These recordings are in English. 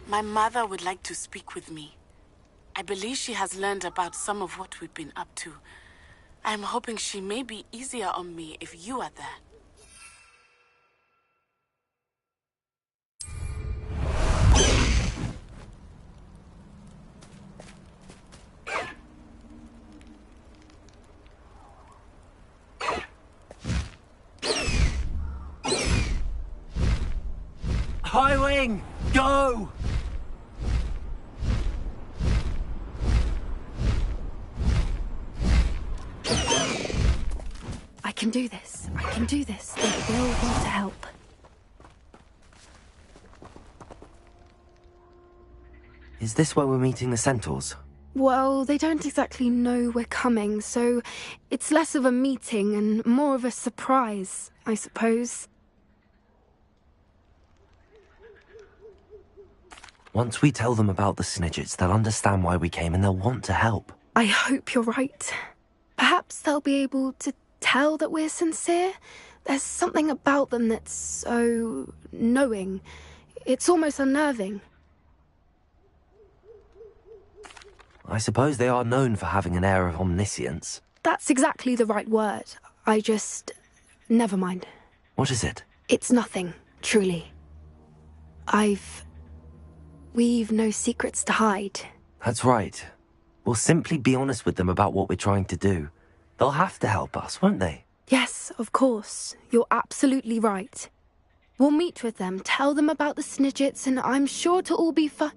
My mother would like to speak with me. I believe she has learned about some of what we've been up to. I'm hoping she may be easier on me if you are there. Highwing, go! I can do this. I can do this. They will want to help. Is this where we're meeting the centaurs? Well, they don't exactly know we're coming, so it's less of a meeting and more of a surprise, I suppose. Once we tell them about the Snidgets, they'll understand why we came and they'll want to help. I hope you're right. Perhaps they'll be able to tell that we're sincere. There's something about them that's so knowing. It's almost unnerving. I suppose they are known for having an air of omniscience. That's exactly the right word. Never mind. What is it? It's nothing, truly. We've no secrets to hide. That's right. We'll simply be honest with them about what we're trying to do. They'll have to help us, won't they? Yes, of course. You're absolutely right. We'll meet with them, tell them about the Snidgets, and I'm sure to all be fine.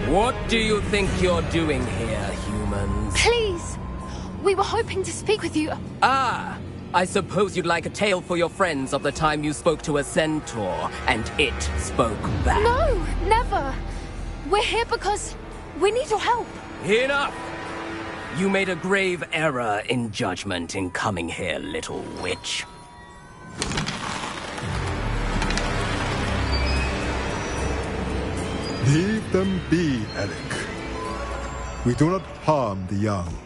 What do you think you're doing here, humans? Please! We were hoping to speak with you. Ah! I suppose you'd like a tale for your friends of the time you spoke to a centaur, and it spoke back. No, never! We're here because we need your help. Enough! You made a grave error in judgment in coming here, little witch. Leave them be, Eric. We do not harm the young.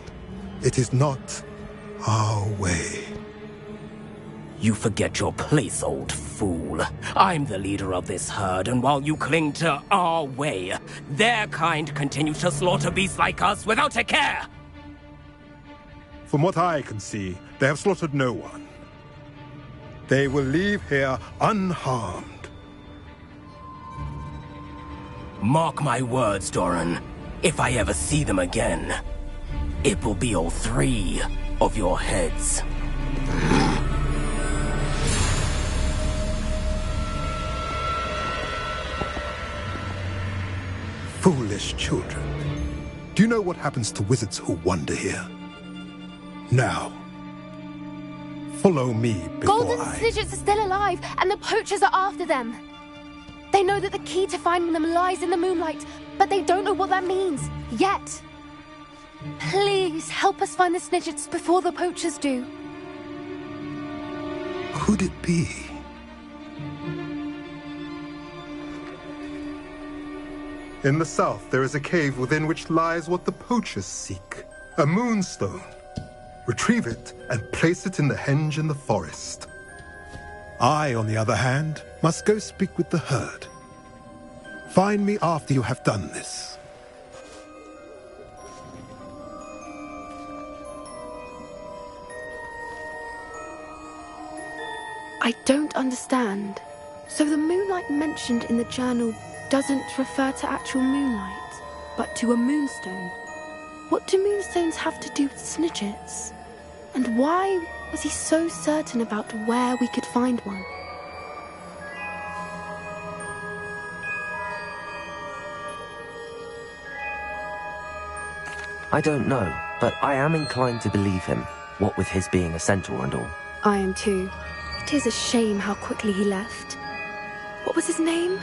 It is not our way. You forget your place, old fool. I'm the leader of this herd, and while you cling to our way, their kind continue to slaughter beasts like us without a care! From what I can see, they have slaughtered no one. They will leave here unharmed. Mark my words, Doran. If I ever see them again, it will be all 3 of your heads. Foolish children. Do you know what happens to wizards who wander here? Now, follow me before Golden Snidgets are still alive, and the poachers are after them. They know that the key to finding them lies in the moonlight, but they don't know what that means, yet. Please, help us find the Snidgets before the poachers do. Could it be? In the south, there is a cave within which lies what the poachers seek. A moonstone. Retrieve it and place it in the henge in the forest. I, on the other hand, must go speak with the herd. Find me after you have done this. I don't understand. So the moonlight mentioned in the journal doesn't refer to actual moonlight, but to a moonstone. What do moonstones have to do with Snidgets? And why was he so certain about where we could find one? I don't know, but I am inclined to believe him, what with his being a centaur and all. I am too. It is a shame how quickly he left. What was his name?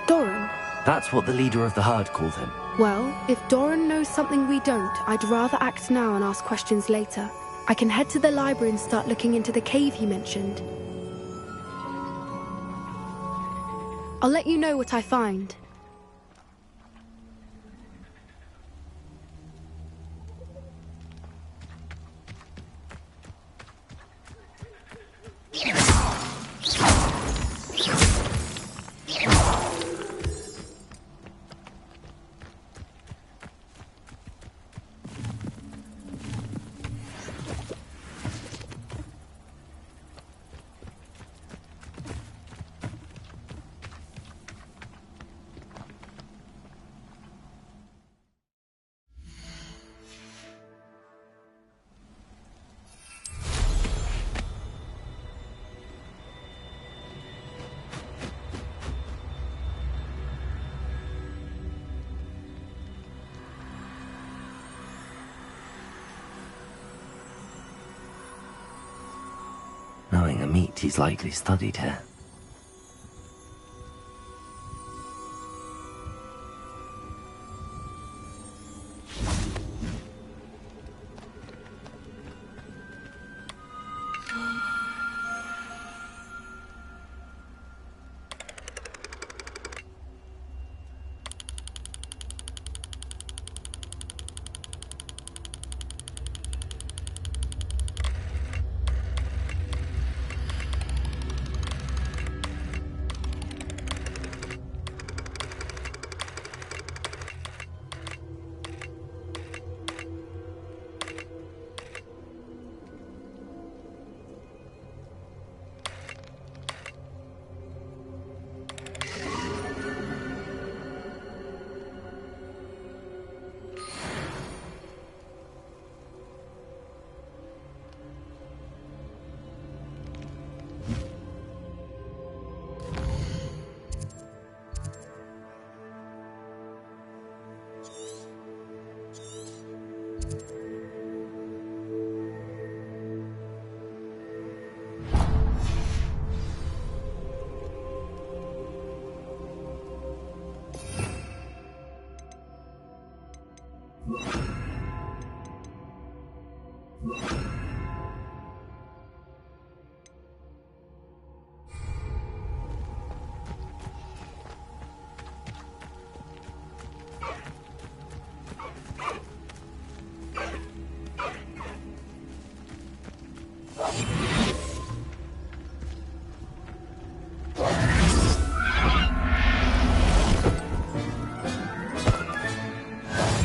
Doran? That's what the leader of the herd called him. Well, if Doran knows something we don't, I'd rather act now and ask questions later. I can head to the library and start looking into the cave he mentioned. I'll let you know what I find. Knowing Amit, he's likely studied here.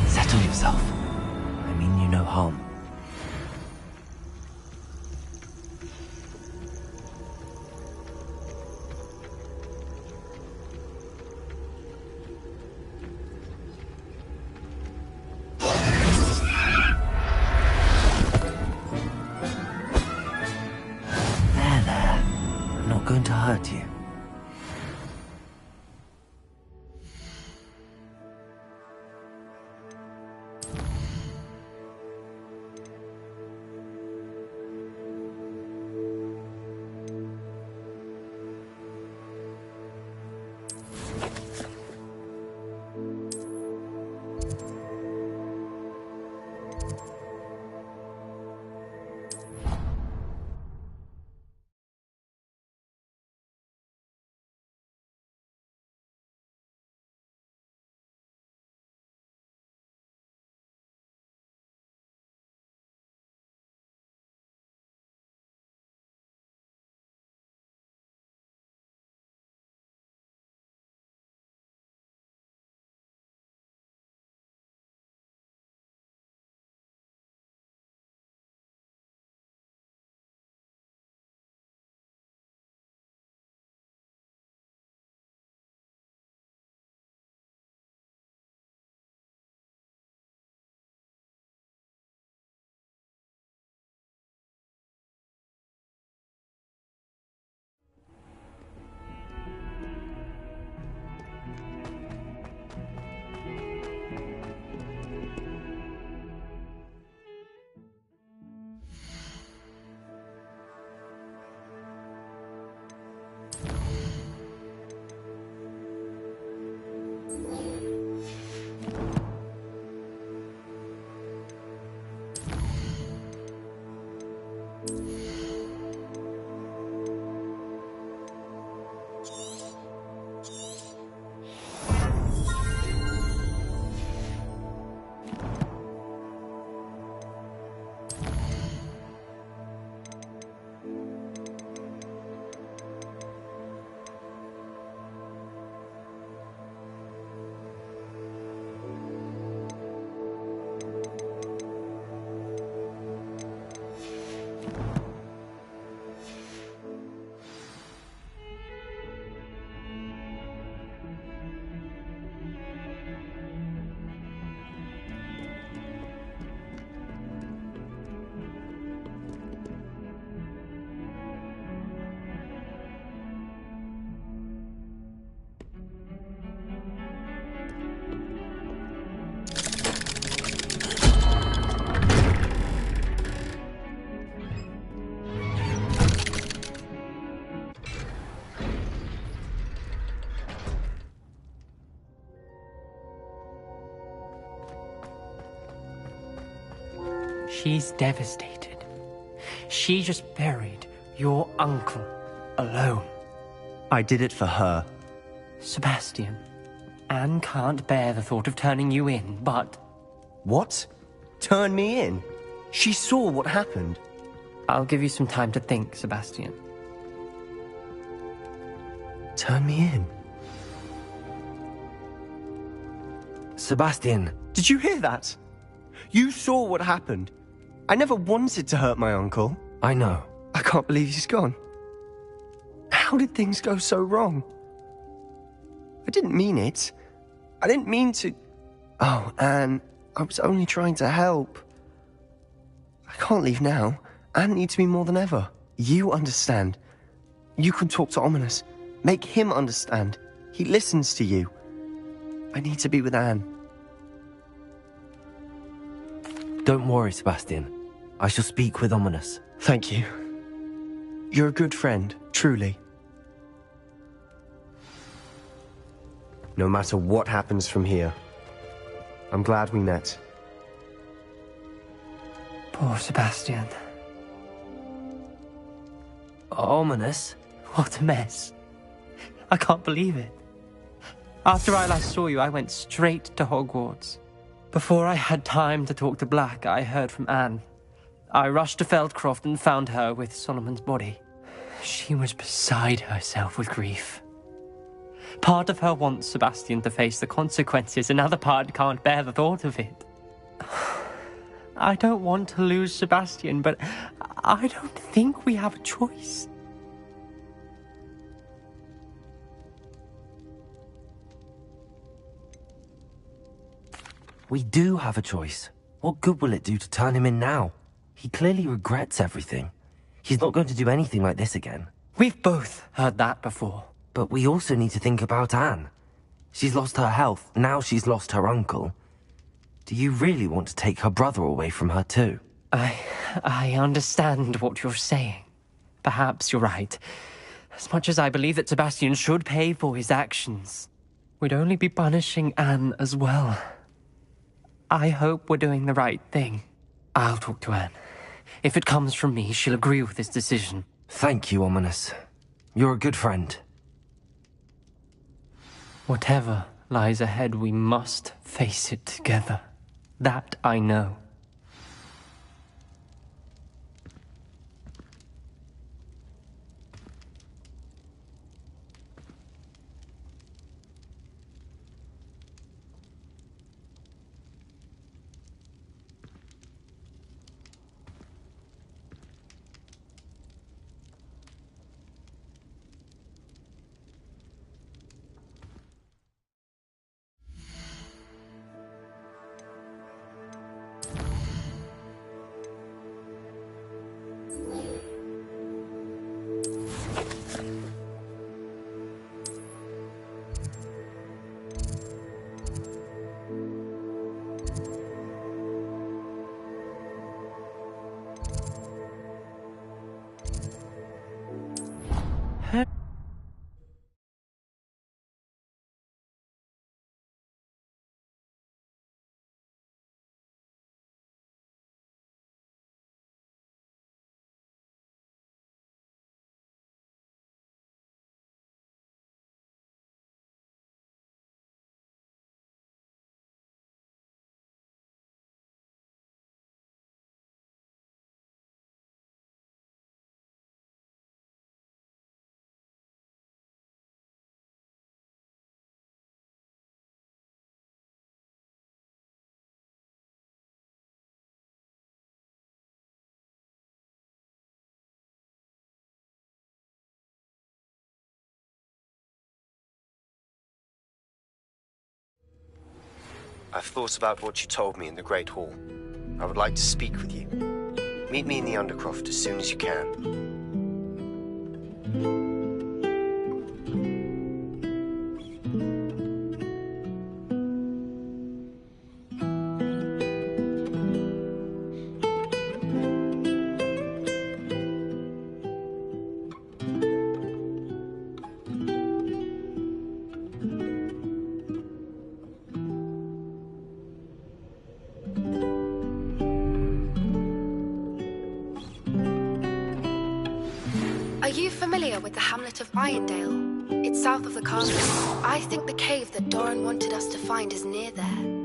Settle yourself. I mean you no harm. There. I'm not going to hurt you. She's devastated. She just buried your uncle alone. I did it for her. Sebastian, Anne can't bear the thought of turning you in, but... What? Turn me in? She saw what happened. I'll give you some time to think, Sebastian. Turn me in? Sebastian. Did you hear that? You saw what happened. I never wanted to hurt my uncle. I know. I can't believe he's gone. How did things go so wrong? I didn't mean it. I didn't mean to... Oh, Anne, I was only trying to help. I can't leave now. Anne needs me more than ever. You understand. You can talk to Ominous. Make him understand. He listens to you. I need to be with Anne. Don't worry, Sebastian. I shall speak with Ominous. Thank you. You're a good friend, truly. No matter what happens from here, I'm glad we met. Poor Sebastian. Ominous? What a mess. I can't believe it. After I last saw you, I went straight to Hogwarts. Before I had time to talk to Black, I heard from Anne. I rushed to Feldcroft and found her with Solomon's body. She was beside herself with grief. Part of her wants Sebastian to face the consequences, another part can't bear the thought of it. I don't want to lose Sebastian, but I don't think we have a choice. We do have a choice. What good will it do to turn him in now? He clearly regrets everything. He's not going to do anything like this again. We've both heard that before. But we also need to think about Anne. She's lost her health, now she's lost her uncle. Do you really want to take her brother away from her too? I understand what you're saying. Perhaps you're right. As much as I believe that Sebastian should pay for his actions, we'd only be punishing Anne as well. I hope we're doing the right thing. I'll talk to Anne. If it comes from me, she'll agree with this decision. Thank you, Ominous. You're a good friend. Whatever lies ahead, we must face it together. That I know. I've thought about what you told me in the Great Hall. I would like to speak with you. Meet me in the Undercroft as soon as you can. you familiar with the hamlet of Irondale? It's south of the castle. I think the cave that Doran wanted us to find is near there.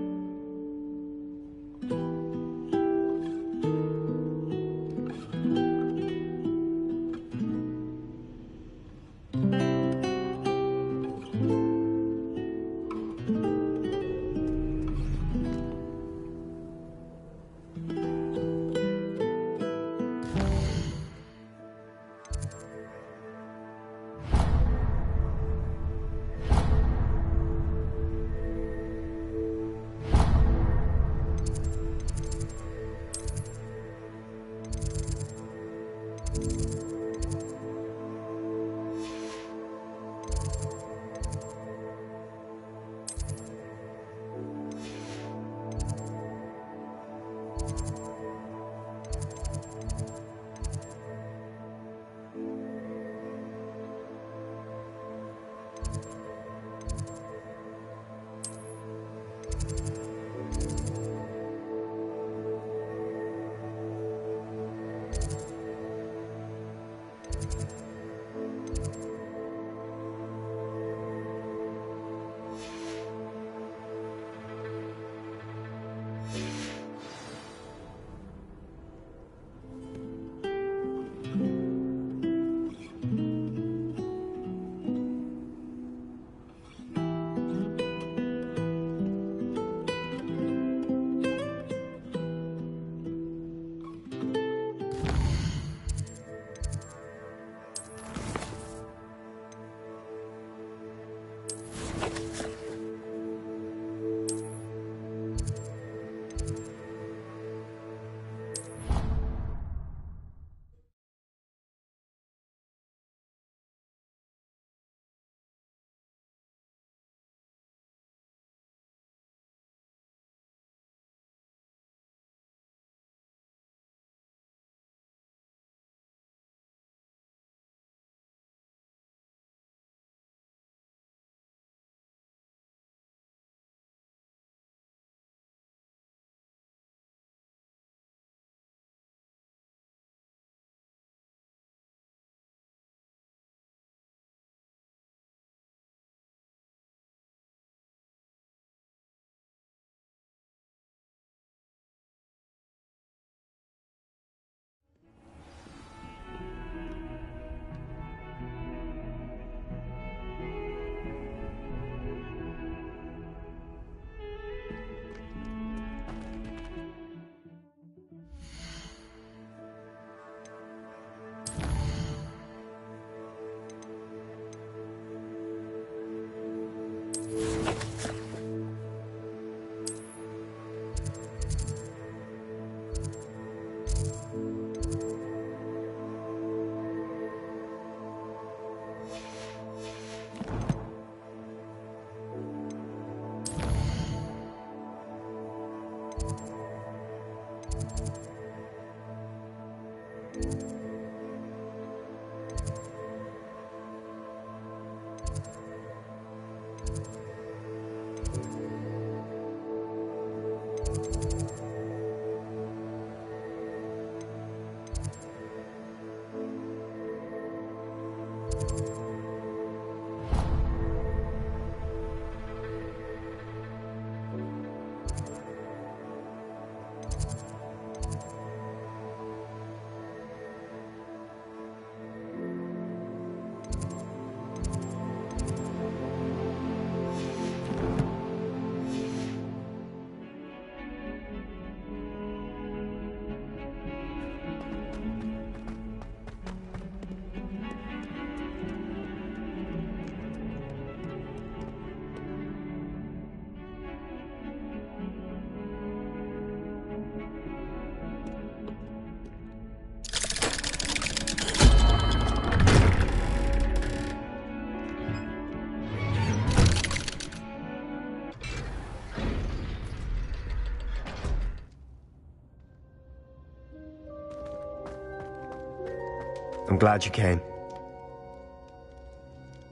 I'm glad you came.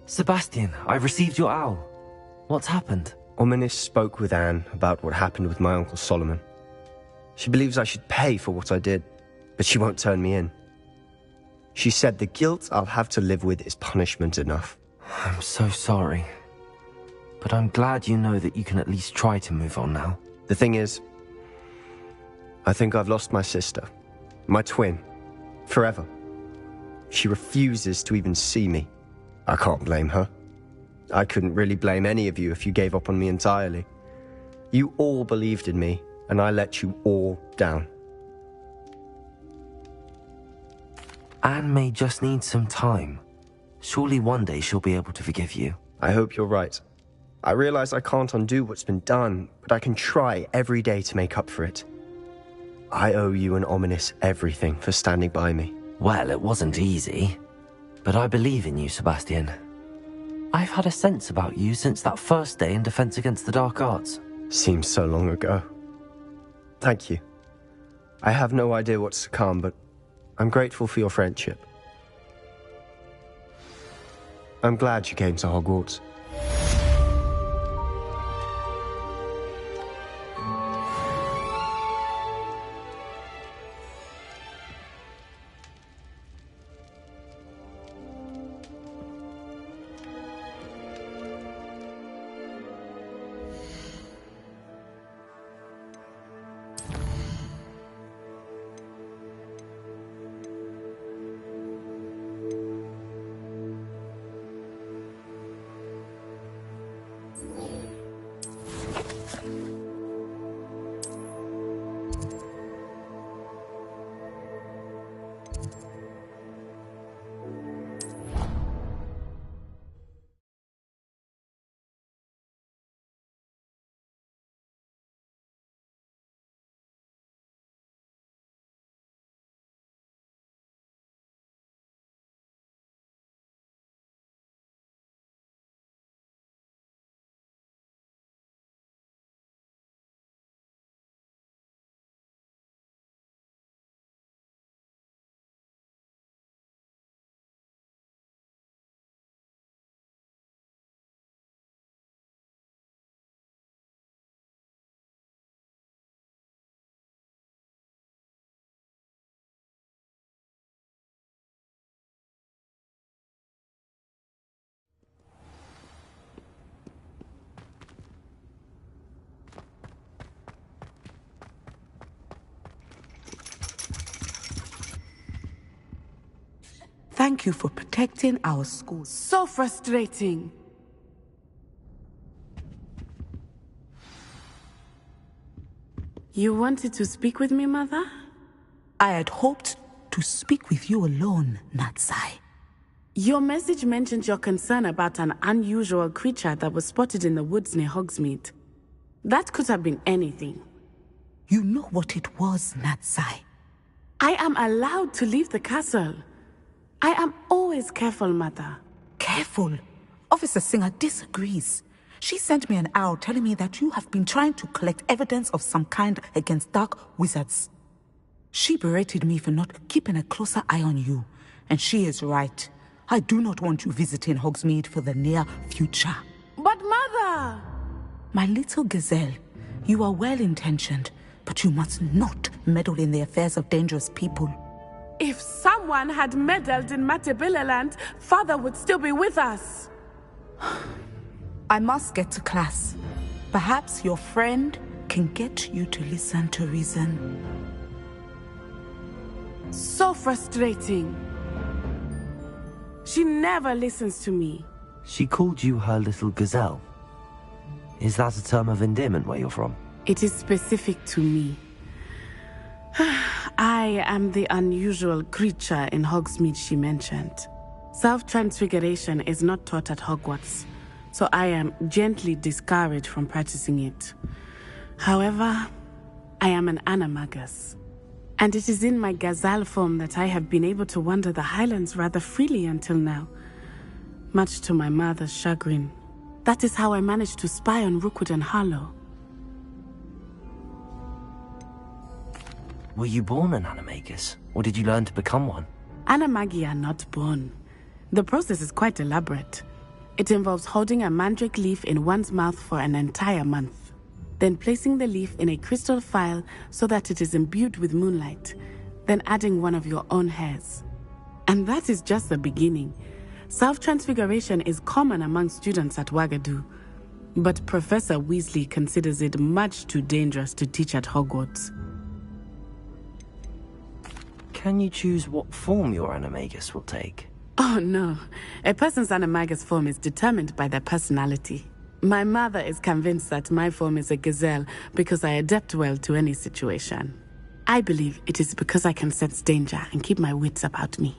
Sebastian, I've received your owl. What's happened? Ominis spoke with Anne about what happened with my Uncle Solomon. She believes I should pay for what I did, but she won't turn me in. She said the guilt I'll have to live with is punishment enough. I'm so sorry. But I'm glad you know that you can at least try to move on now. The thing is, I think I've lost my sister. My twin. Forever. She refuses to even see me. I can't blame her. I couldn't really blame any of you if you gave up on me entirely. You all believed in me, and I let you all down. Anne may just need some time. Surely one day she'll be able to forgive you. I hope you're right. I realize I can't undo what's been done, but I can try every day to make up for it. I owe you and Ominous everything for standing by me. Well, it wasn't easy. But I believe in you, Sebastian. I've had a sense about you since that first day in Defense Against the Dark Arts. Seems so long ago. Thank you. I have no idea what's to come, but I'm grateful for your friendship. I'm glad you came to Hogwarts. Thank you for protecting our school. So frustrating. You wanted to speak with me, Mother? I had hoped to speak with you alone, Natsai. Your message mentioned your concern about an unusual creature that was spotted in the woods near Hogsmeade. That could have been anything. You know what it was, Natsai. I am allowed to leave the castle. I am always careful, Mother. Careful? Officer Singer disagrees. She sent me an owl telling me that you have been trying to collect evidence of some kind against dark wizards. She berated me for not keeping a closer eye on you, and she is right. I do not want you visiting Hogsmeade for the near future. But Mother! My little gazelle, you are well-intentioned, but you must not meddle in the affairs of dangerous people. If someone had meddled in Matabeleland, Father would still be with us. I must get to class. Perhaps your friend can get you to listen to reason. So frustrating. She never listens to me. She called you her little gazelle. Is that a term of endearment where you're from? It is specific to me. I am the unusual creature in Hogsmeade she mentioned. Self-transfiguration is not taught at Hogwarts, so I am gently discouraged from practicing it. However, I am an animagus, and it is in my gazelle form that I have been able to wander the Highlands rather freely until now, much to my mother's chagrin. That is how I managed to spy on Rookwood and Harlow. Were you born an animagus, or did you learn to become one? Animagi are not born. The process is quite elaborate. It involves holding a mandrake leaf in one's mouth for an entire month, then placing the leaf in a crystal phial so that it is imbued with moonlight, then adding one of your own hairs. And that is just the beginning. Self-transfiguration is common among students at Wagadu, but Professor Weasley considers it much too dangerous to teach at Hogwarts. Can you choose what form your animagus will take? Oh no, a person's animagus form is determined by their personality. My mother is convinced that my form is a gazelle because I adapt well to any situation. I believe it is because I can sense danger and keep my wits about me.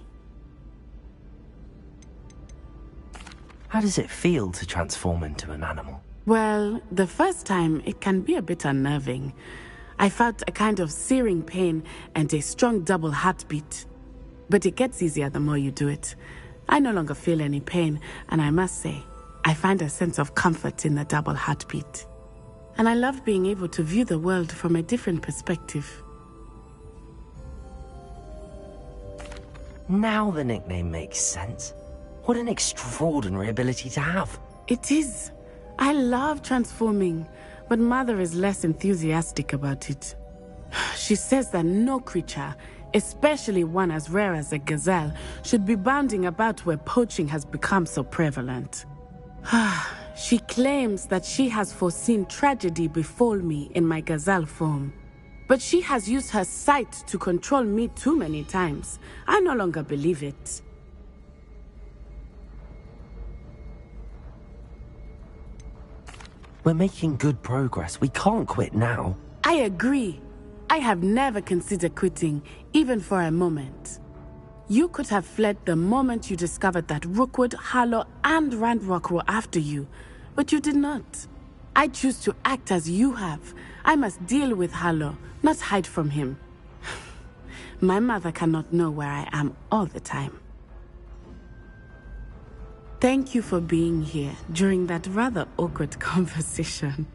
How does it feel to transform into an animal? Well, the first time it can be a bit unnerving. I felt a kind of searing pain and a strong double heartbeat. But it gets easier the more you do it. I no longer feel any pain, and I must say, I find a sense of comfort in the double heartbeat. And I love being able to view the world from a different perspective. Now the nickname makes sense. What an extraordinary ability to have. It is. I love transforming, but Mother is less enthusiastic about it. She says that no creature, especially one as rare as a gazelle, should be bounding about where poaching has become so prevalent. She claims that she has foreseen tragedy befall me in my gazelle form. But she has used her sight to control me too many times. I no longer believe it. We're making good progress. We can't quit now. I agree. I have never considered quitting, even for a moment. You could have fled the moment you discovered that Rookwood, Harlow, and Randrock were after you, but you did not. I choose to act as you have. I must deal with Harlow, not hide from him. My mother cannot know where I am all the time. Thank you for being here during that rather awkward conversation.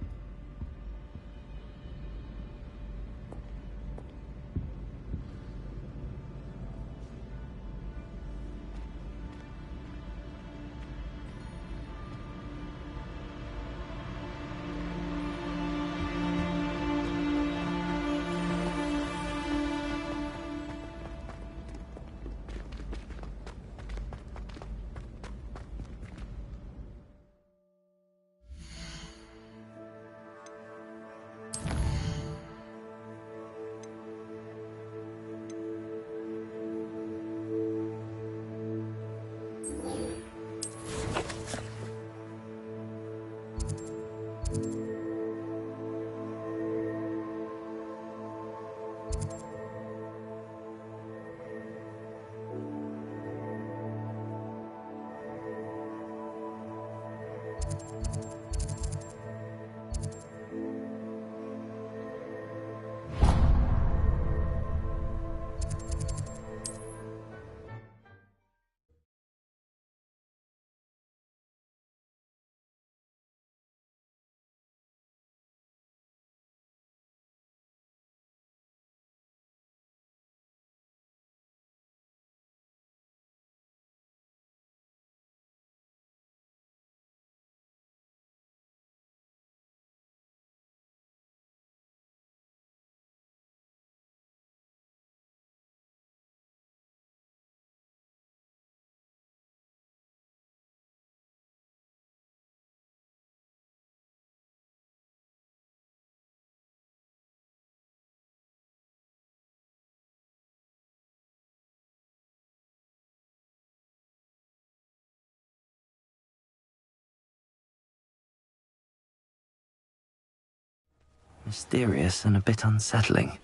Mysterious and a bit unsettling.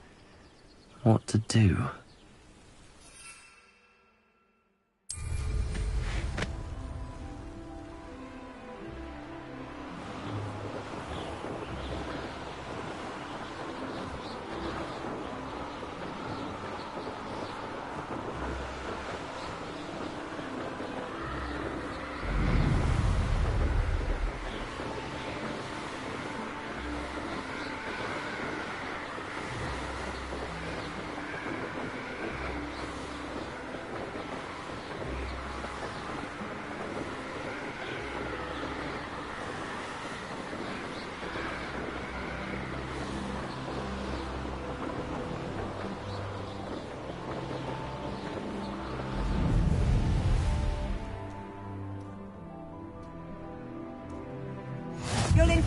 What to do?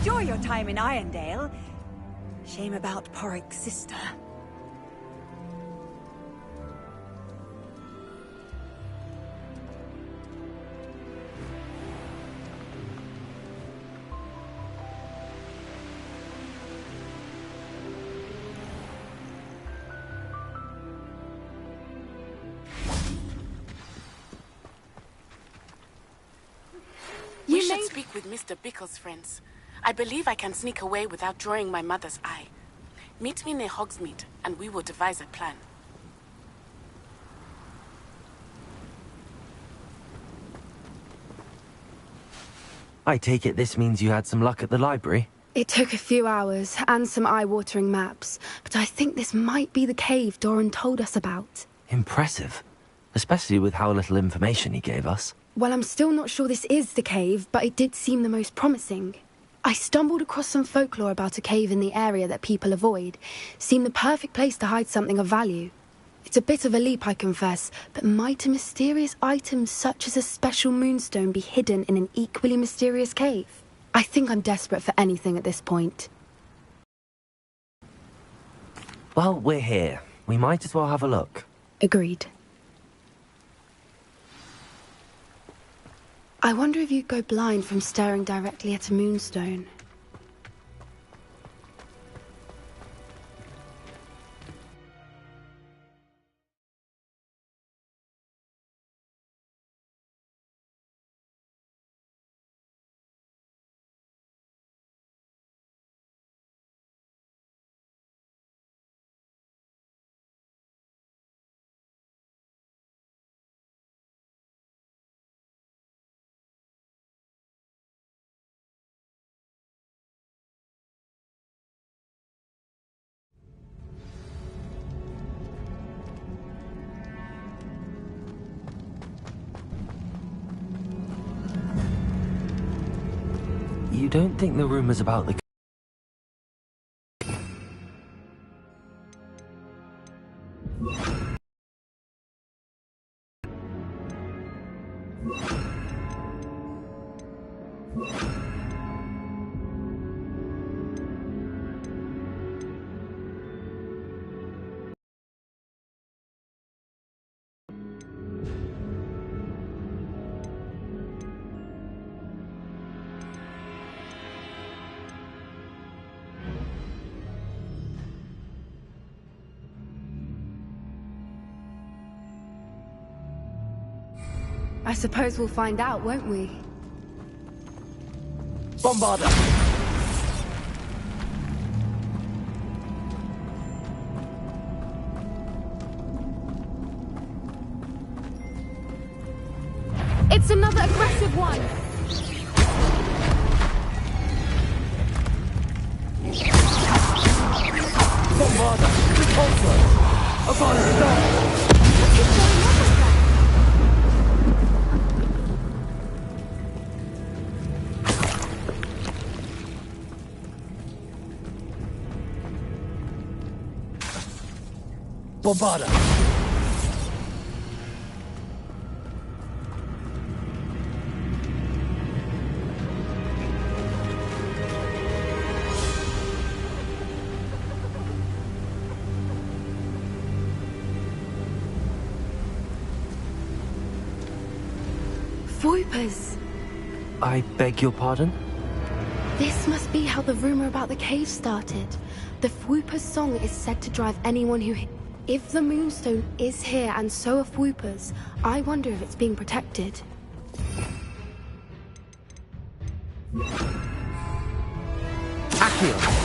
Enjoy your time in Irondale. Shame about Porrick's sister. We should speak with Mr. Bickle's friends. I believe I can sneak away without drawing my mother's eye. Meet me near Hogsmeade, and we will devise a plan. I take it this means you had some luck at the library? It took a few hours and some eye-watering maps, but I think this might be the cave Doran told us about. Impressive. Especially with how little information he gave us. Well, I'm still not sure this is the cave, but it did seem the most promising. I stumbled across some folklore about a cave in the area that people avoid. Seemed the perfect place to hide something of value. It's a bit of a leap, I confess, but might a mysterious item such as a special moonstone be hidden in an equally mysterious cave? I think I'm desperate for anything at this point. Well, we're here. We might as well have a look. Agreed. I wonder if you'd go blind from staring directly at a moonstone. You don't think the rumors about the... I suppose we'll find out, won't we? Bombarda! It's another aggressive one! Bombarda! Repulsor! Avance down! What's going on with that? Bombarda! Voipers! I beg your pardon? This must be how the rumor about the cave started. The Fwooper's song is said to drive anyone who... If the Moonstone is here and so are Fwoopers, I wonder if it's being protected. Accio!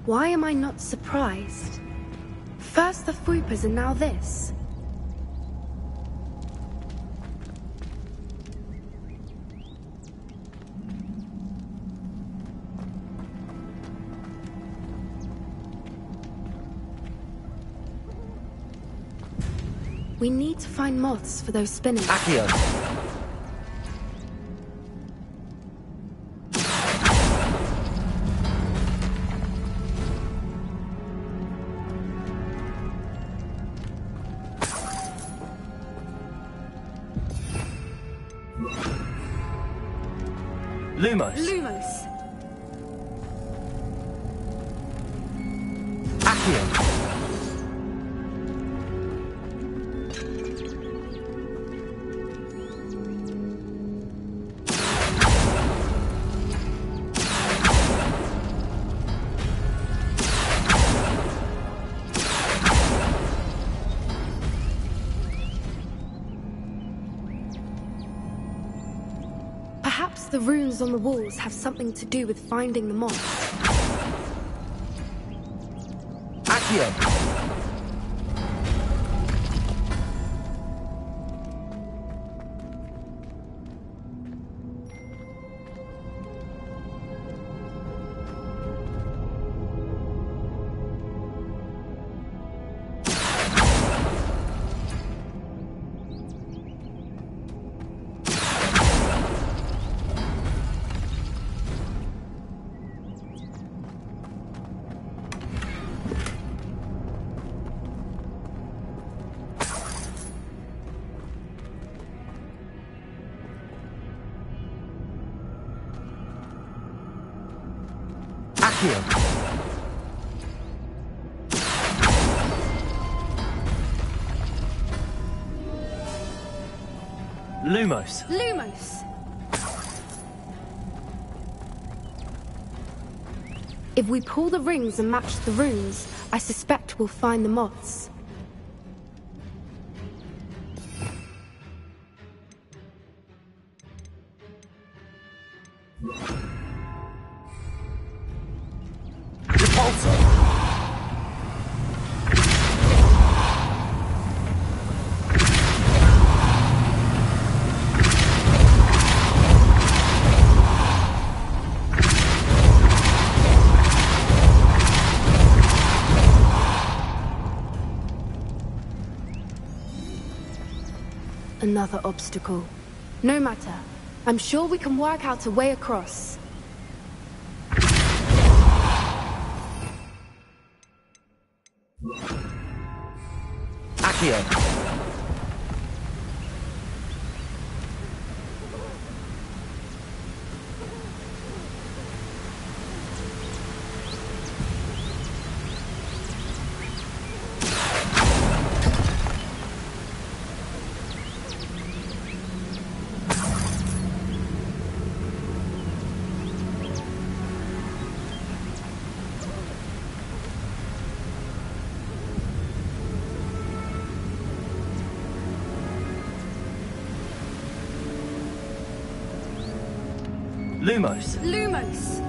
Why am I not surprised? First the Fwoopers and now this. We need to find moths for those spinners. Accio! Lumos! Lumos! Accio! Perhaps the runes on the walls have something to do with finding the moths. Accio! Accio! Lumos! Lumos! If we pull the rings and match the runes, I suspect we'll find the moths. Another obstacle. No matter. I'm sure we can work out a way across. Accio! Lumos! Lumos!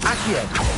Accio!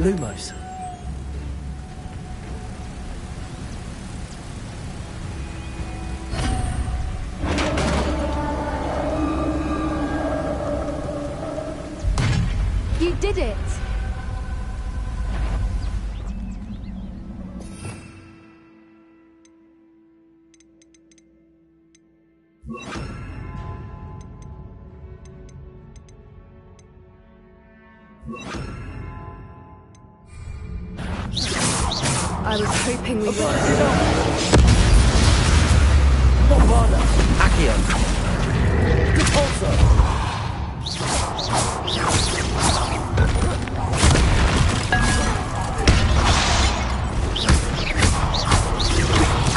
Lumos. You did it! I was hoping we would. Bombarda! Accio! Repulsor!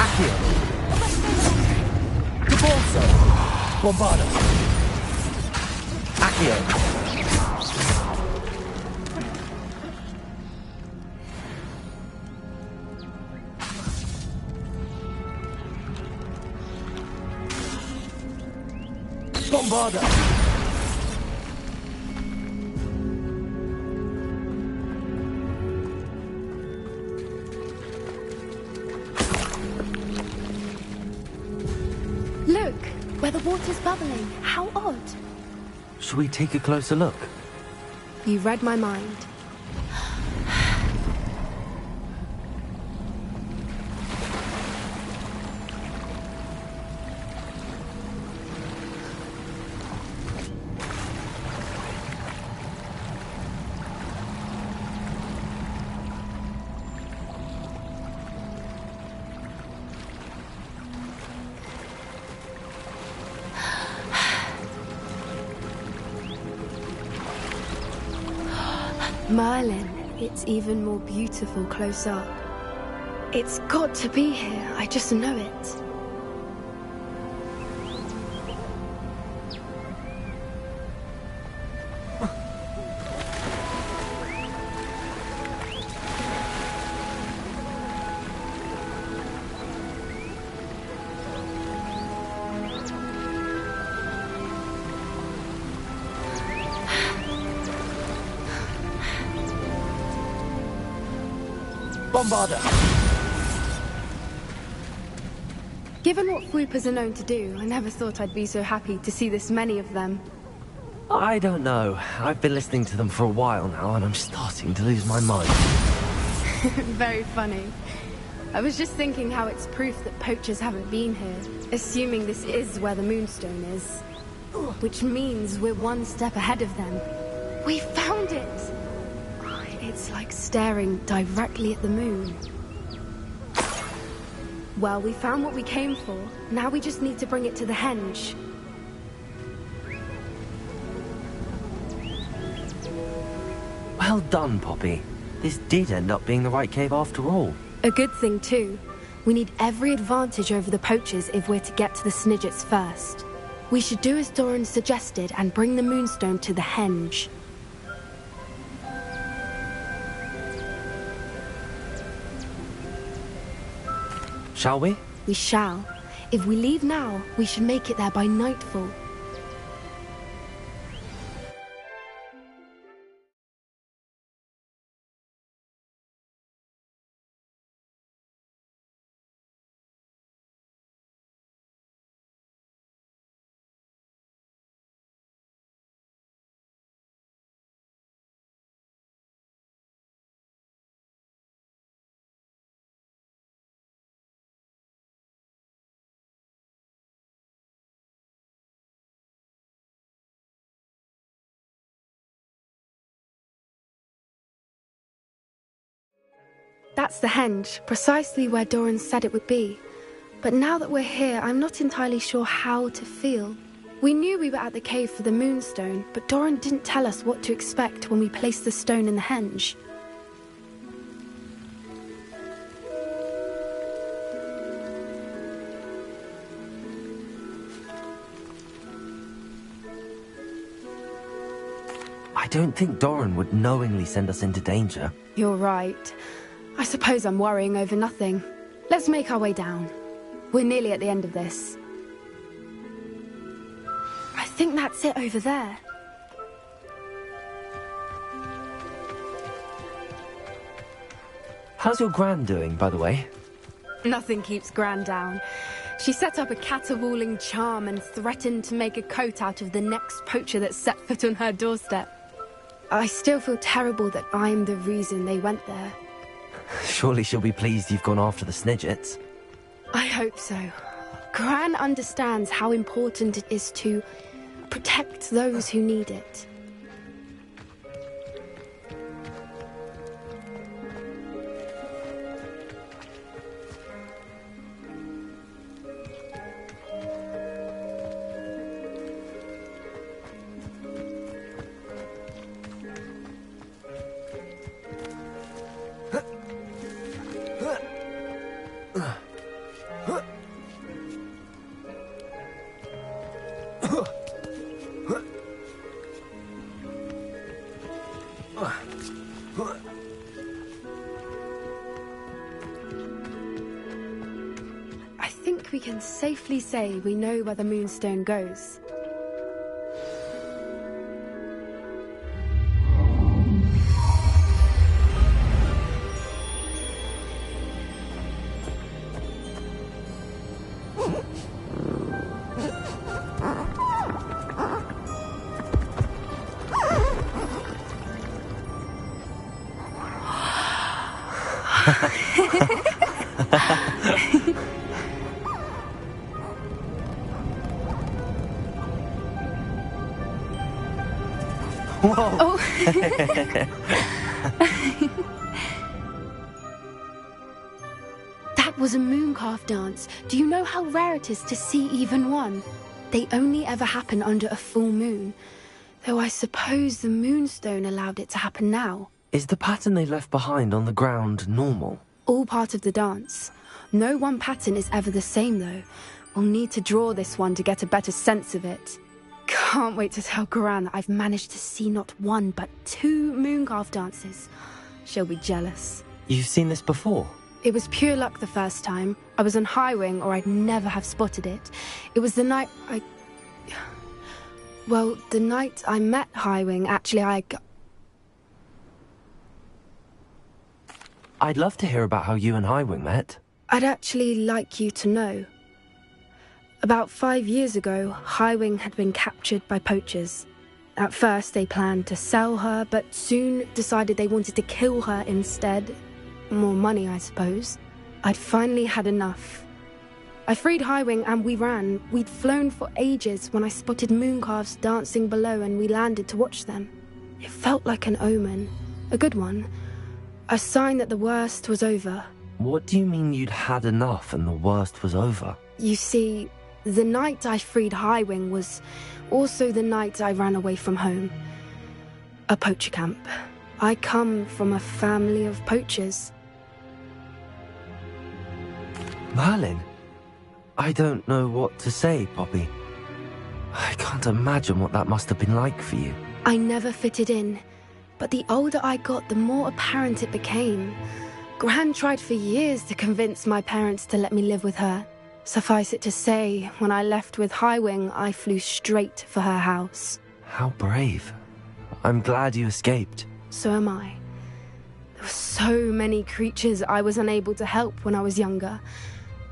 Accio! Repulsor! Bombarda! Accio! Bombarda! Look, where the water's bubbling. How odd. Should we take a closer look? You read my mind. Merlin, it's even more beautiful close up. It's got to be here, I just know it. Bombarda! Given what Fwoopas are known to do, I never thought I'd be so happy to see this many of them. I don't know. I've been listening to them for a while now, and I'm starting to lose my mind. Very funny. I was just thinking how it's proof that poachers haven't been here, assuming this is where the Moonstone is. Which means we're one step ahead of them. We found it! It's like staring directly at the moon. Well, we found what we came for. Now we just need to bring it to the henge. Well done, Poppy. This did end up being the right cave after all. A good thing, too. We need every advantage over the poachers if we're to get to the Snidgets first. We should do as Doran suggested and bring the Moonstone to the henge. Shall we? We shall. If we leave now, we should make it there by nightfall. That's the henge, precisely where Doran said it would be. But now that we're here, I'm not entirely sure how to feel. We knew we were at the cave for the Moonstone, but Doran didn't tell us what to expect when we placed the stone in the henge. I don't think Doran would knowingly send us into danger. You're right. I suppose I'm worrying over nothing. Let's make our way down. We're nearly at the end of this. I think that's it over there. How's your gran doing, by the way? Nothing keeps Gran down. She set up a caterwauling charm and threatened to make a coat out of the next poacher that set foot on her doorstep. I still feel terrible that I'm the reason they went there. Surely she'll be pleased you've gone after the Snidgets. I hope so. Gran understands how important it is to protect those who need it. I think we can safely say we know where the Moonstone goes. Whoa! Oh. That was a mooncalf dance. Do you know how rare it is to see even one? They only ever happen under a full moon. Though I suppose the Moonstone allowed it to happen now. Is the pattern they left behind on the ground normal? All part of the dance. No one pattern is ever the same, though. We'll need to draw this one to get a better sense of it. Can't wait to tell Gran that I've managed to see not one, but 2 mooncalf dances. She'll be jealous. You've seen this before? It was pure luck the first time. I was on Highwing, or I'd never have spotted it. It was the night Well, the night I met Highwing, actually, I'd love to hear about how you and Highwing met. I'd actually like you to know. About 5 years ago, Highwing had been captured by poachers. At first, they planned to sell her, but soon decided they wanted to kill her instead. More money, I suppose. I'd finally had enough. I freed Highwing and we ran. We'd flown for ages when I spotted mooncalves dancing below and we landed to watch them. It felt like an omen. A good one. A sign that the worst was over. What do you mean you'd had enough and the worst was over? You see, the night I freed Highwing was also the night I ran away from home. A poacher camp. I come from a family of poachers. Merlin? I don't know what to say, Poppy. I can't imagine what that must have been like for you. I never fitted in, but the older I got, the more apparent it became. Gran tried for years to convince my parents to let me live with her. Suffice it to say, when I left with Highwing, I flew straight for her house. How brave. I'm glad you escaped. So am I. There were so many creatures I was unable to help when I was younger.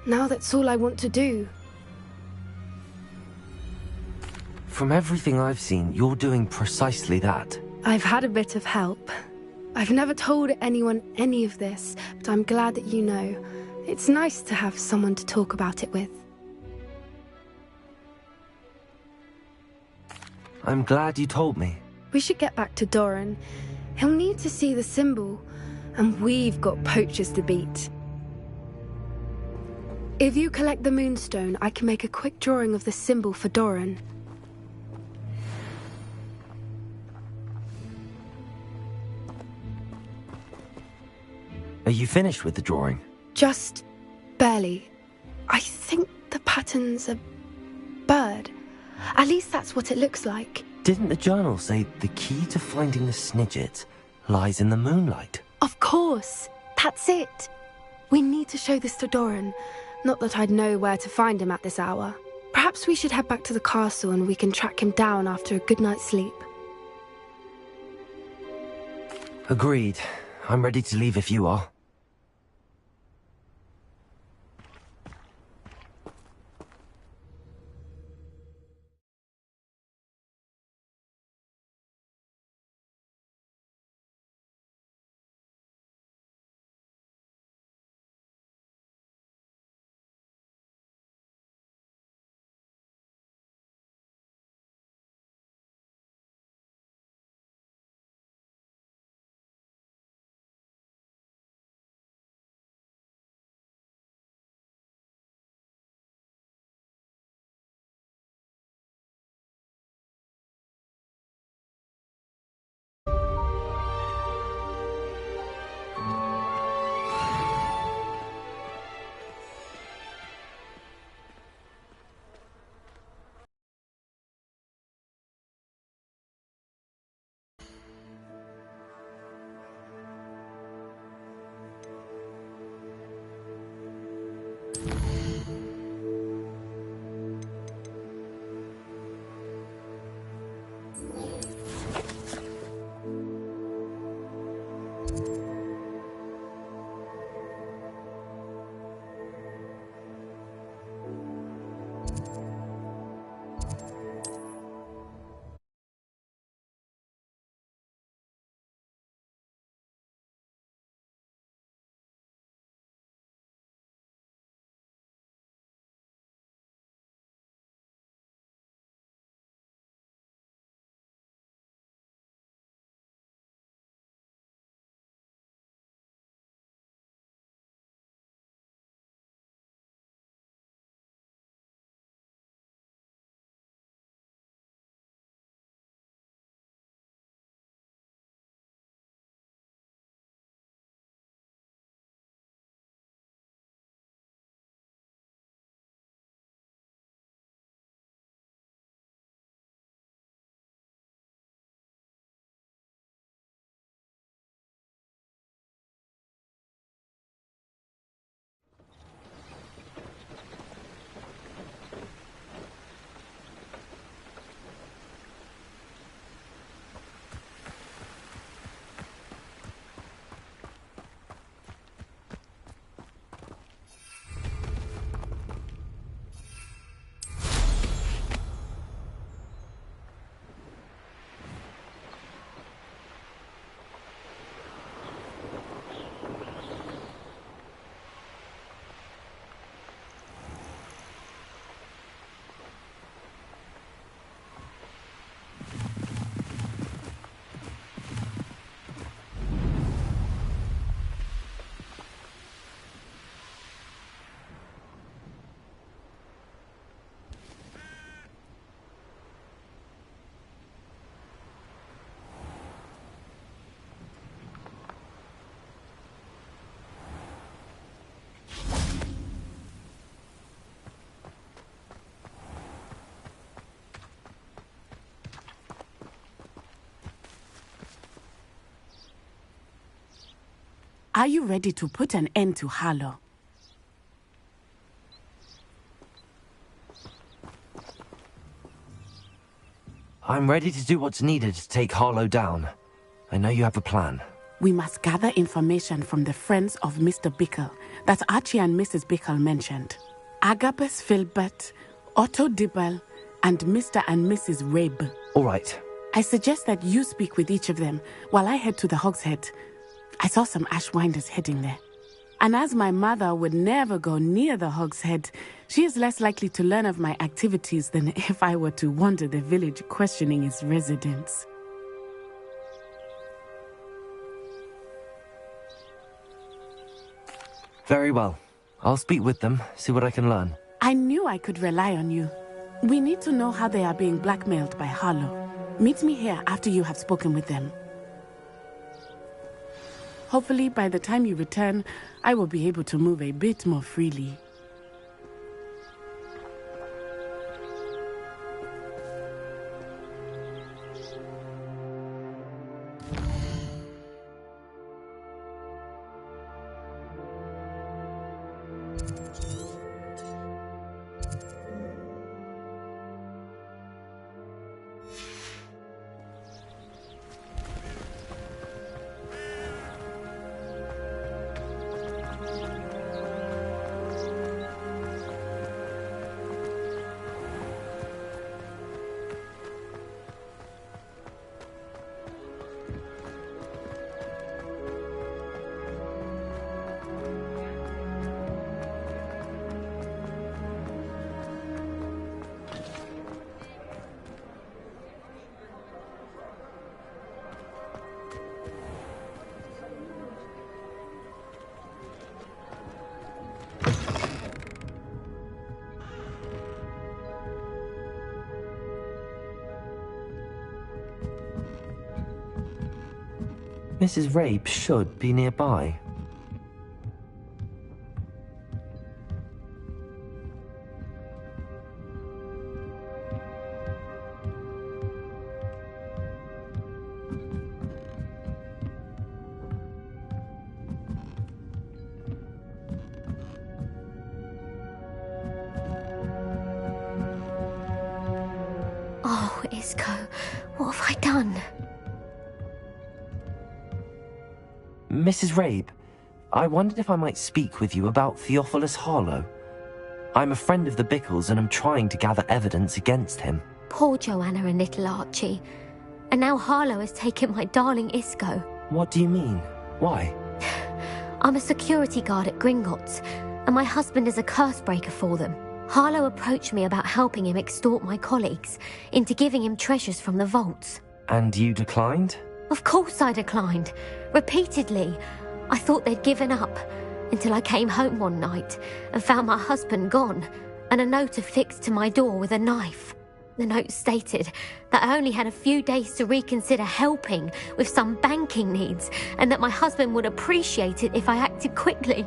Now that's all I want to do. From everything I've seen, you're doing precisely that. I've had a bit of help. I've never told anyone any of this, but I'm glad that you know. It's nice to have someone to talk about it with. I'm glad you told me. We should get back to Doran. He'll need to see the symbol, and we've got poachers to beat. If you collect the Moonstone, I can make a quick drawing of the symbol for Doran. Are you finished with the drawing? Just barely. I think the pattern's a bird. At least that's what it looks like. Didn't the journal say the key to finding the Snidget lies in the moonlight? Of course. That's it. We need to show this to Doran. Not that I'd know where to find him at this hour. Perhaps we should head back to the castle and we can track him down after a good night's sleep. Agreed. I'm ready to leave if you are. Are you ready to put an end to Harlow? I'm ready to do what's needed to take Harlow down. I know you have a plan. We must gather information from the friends of Mr. Bickle that Archie and Mrs. Bickle mentioned. Agabus Filbert, Otto Dibble, and Mr. and Mrs. Rabe. All right. I suggest that you speak with each of them while I head to the Hog's Head. I saw some Ashwinders heading there. And as my mother would never go near the Hog's Head, she is less likely to learn of my activities than if I were to wander the village questioning its residents. Very well. I'll speak with them, see what I can learn. I knew I could rely on you. We need to know how they are being blackmailed by Harlow. Meet me here after you have spoken with them. Hopefully, by the time you return, I will be able to move a bit more freely. Mrs. Rabe should be nearby. Isco, what have I done? Mrs. Rabe, I wondered if I might speak with you about Theophilus Harlow. I'm a friend of the Bickles and I'm trying to gather evidence against him. Poor Joanna and little Archie. And now Harlow has taken my darling Isco. What do you mean? Why? I'm a security guard at Gringotts, and my husband is a curse breaker for them. Harlow approached me about helping him extort my colleagues into giving him treasures from the vaults. And you declined? Of course I declined. Repeatedly. I thought they'd given up, until I came home one night and found my husband gone, and a note affixed to my door with a knife. The note stated that I only had a few days to reconsider helping with some banking needs, and that my husband would appreciate it if I acted quickly.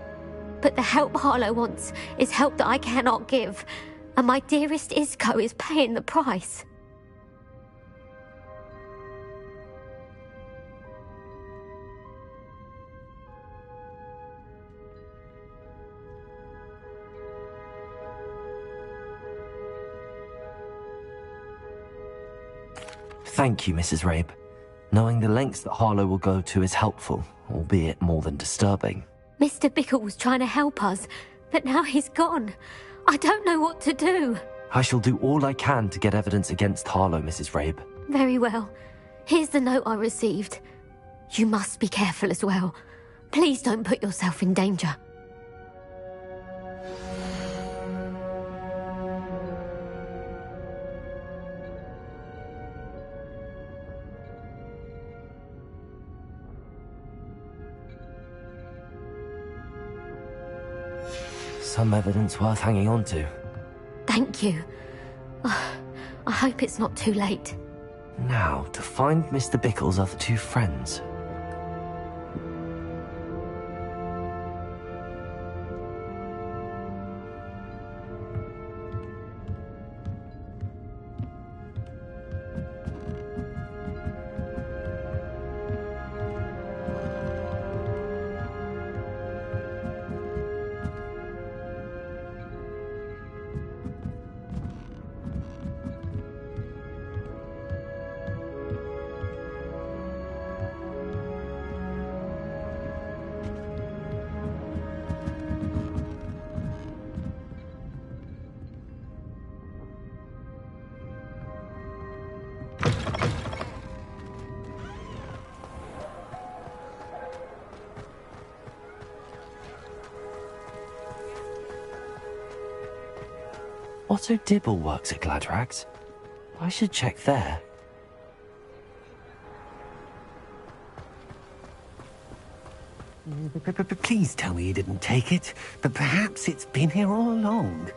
But the help Harlow wants is help that I cannot give, and my dearest Isco is paying the price. Thank you, Mrs. Rabe. Knowing the lengths that Harlow will go to is helpful, albeit more than disturbing. Mr. Bickle was trying to help us, but now he's gone. I don't know what to do. I shall do all I can to get evidence against Harlow, Mrs. Rabe. Very well. Here's the note I received. You must be careful as well. Please don't put yourself in danger. Some evidence worth hanging on to. Thank you. I hope it's not too late. Now, to find Mr. Bickle's other two friends. Otto Dibble works at Gladrags. I should check there. Please tell me you didn't take it, but perhaps it's been here all along.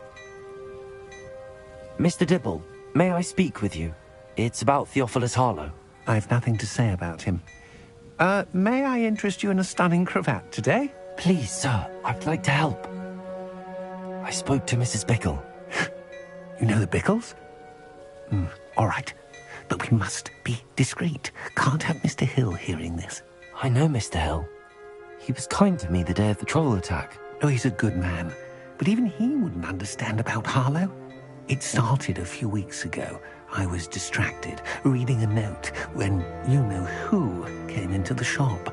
Mr. Dibble, may I speak with you? It's about Theophilus Harlow. I've nothing to say about him. May I interest you in a stunning cravat today? Please, sir, I'd like to help. I spoke to Mrs. Bickle. You know the Bickles? All right, but we must be discreet. Can't have Mr. Hill hearing this. I know Mr. Hill. He was kind to me the day of the troll attack. Oh, he's a good man, but even he wouldn't understand about Harlow. It started a few weeks ago. I was distracted, reading a note, when you-know-who came into the shop.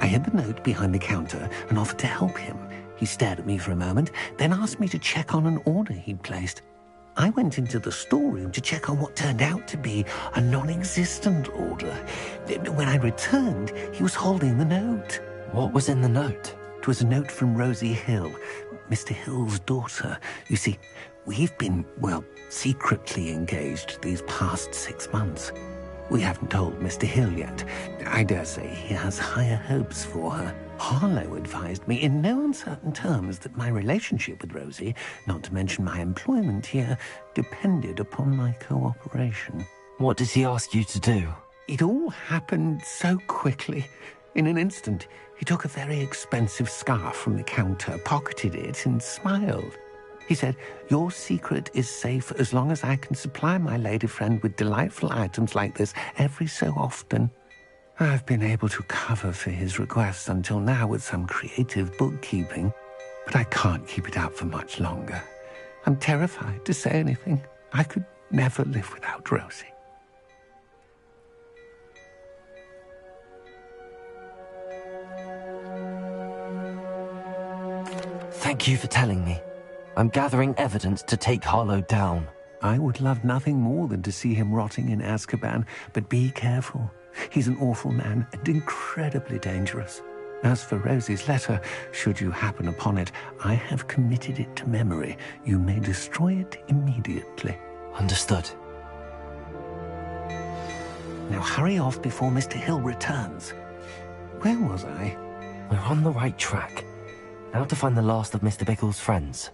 I hid the note behind the counter and offered to help him. He stared at me for a moment, then asked me to check on an order he'd placed. I went into the storeroom to check on what turned out to be a non-existent order. When I returned, he was holding the note. What was in the note? It was a note from Rosie Hill, Mr. Hill's daughter. You see, we've been, well, secretly engaged these past 6 months. We haven't told Mr. Hill yet. I dare say he has higher hopes for her. Harlow advised me in no uncertain terms that my relationship with Rosie, not to mention my employment here, depended upon my cooperation. What did he ask you to do? It all happened so quickly. In an instant, he took a very expensive scarf from the counter, pocketed it, and smiled. He said, "Your secret is safe as long as I can supply my lady friend with delightful items like this every so often." I've been able to cover for his requests until now with some creative bookkeeping, but I can't keep it up for much longer. I'm terrified to say anything. I could never live without Rosie. Thank you for telling me. I'm gathering evidence to take Harlow down. I would love nothing more than to see him rotting in Azkaban, but be careful. He's an awful man and incredibly dangerous. As for Rosie's letter, should you happen upon it, I have committed it to memory. You may destroy it immediately. Understood. Now hurry off before Mr. Hill returns. Where was I? We're on the right track. Now to find the last of Mr. Bickle's friends.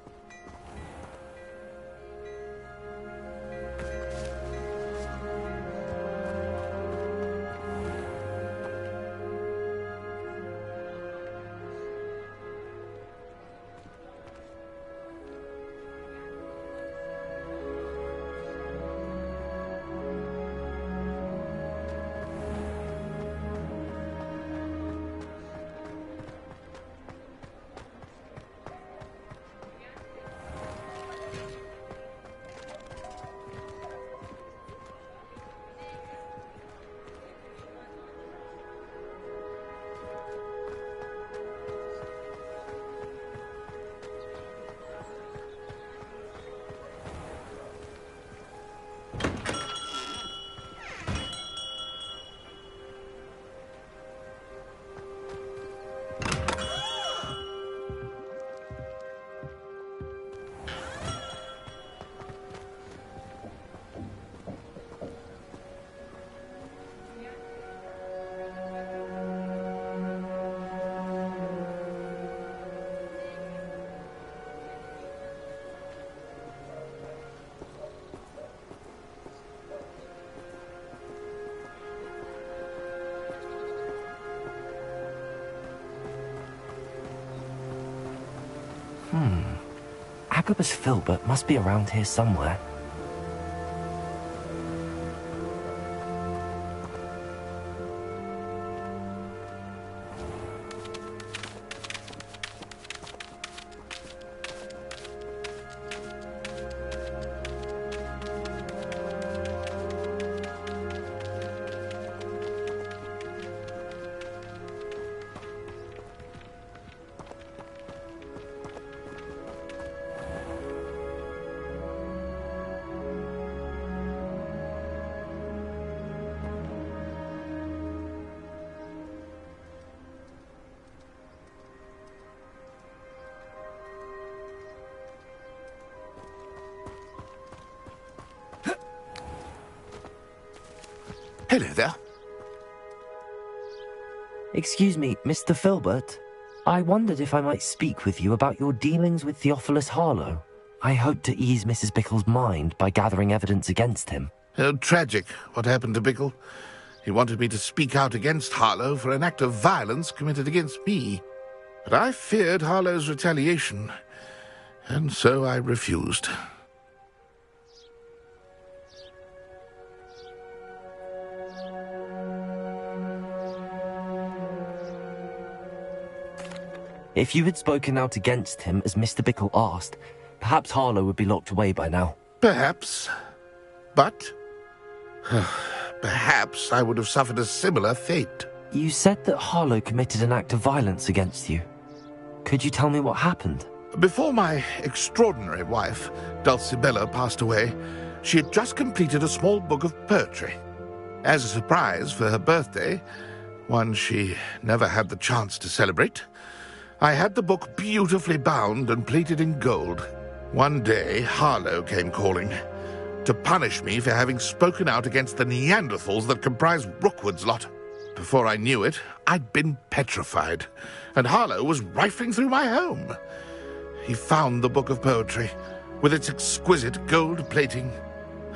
Agabus Filbert must be around here somewhere. Hello there. Excuse me, Mr. Filbert. I wondered if I might speak with you about your dealings with Theophilus Harlow. I hope to ease Mrs. Bickle's mind by gathering evidence against him. Oh, tragic what happened to Bickle. He wanted me to speak out against Harlow for an act of violence committed against me. But I feared Harlow's retaliation, and so I refused. If you had spoken out against him as Mr. Bickle asked, perhaps Harlow would be locked away by now. Perhaps. But perhaps I would have suffered a similar fate. You said that Harlow committed an act of violence against you. Could you tell me what happened? Before my extraordinary wife, Dulcibella, passed away, she had just completed a small book of poetry. As a surprise for her birthday, one she never had the chance to celebrate, I had the book beautifully bound and plated in gold. One day, Harlow came calling to punish me for having spoken out against the Neanderthals that comprise Rookwood's lot. Before I knew it, I'd been petrified, and Harlow was rifling through my home. He found the book of poetry, with its exquisite gold plating.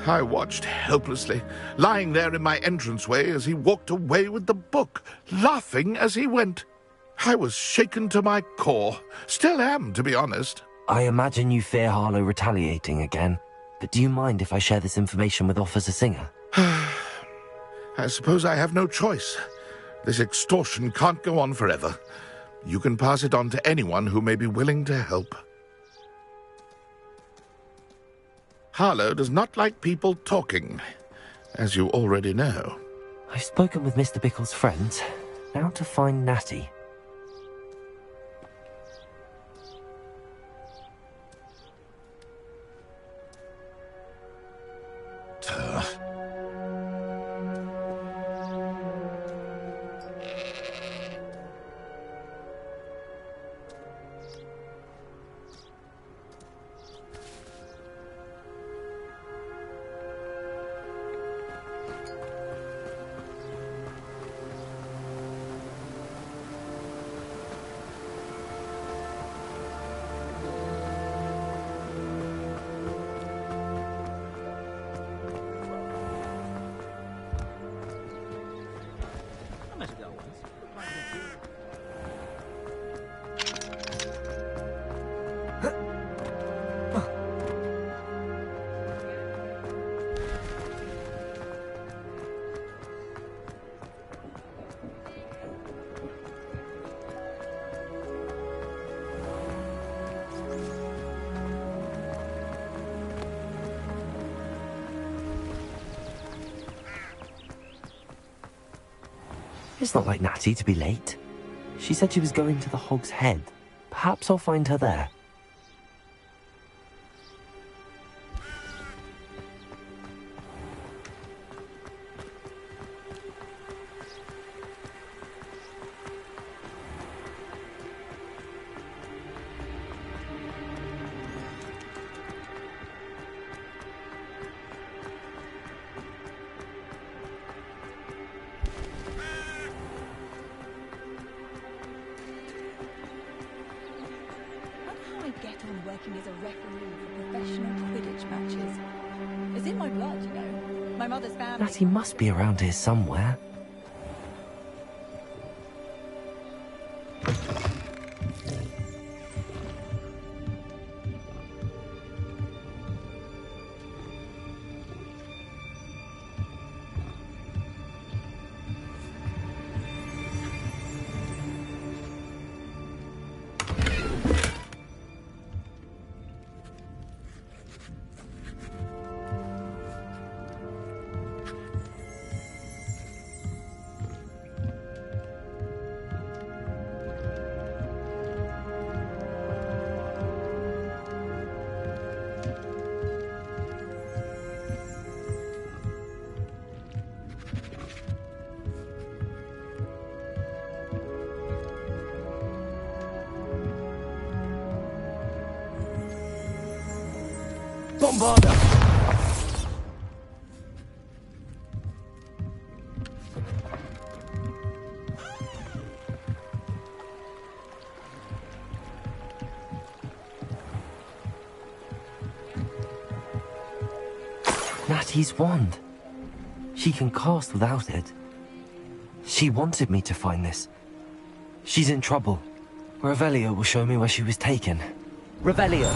I watched helplessly, lying there in my entranceway as he walked away with the book, laughing as he went. I was shaken to my core. Still am, to be honest. I imagine you fear Harlow retaliating again, but do you mind if I share this information with Officer Singer? I suppose I have no choice. This extortion can't go on forever. You can pass it on to anyone who may be willing to help. Harlow does not like people talking, as you already know. I've spoken with Mr. Bickle's friends. Now to find Natty. It's not like Natty to be late. She said she was going to the Hog's Head. Perhaps I'll find her there. Working as a referee for professional Quidditch matches. It's in my blood, you know. My mother's family... Natty must be around here somewhere. Bombarda! Natty's wand. She can cast without it. She wanted me to find this. She's in trouble. Revelio will show me where she was taken. Revelio!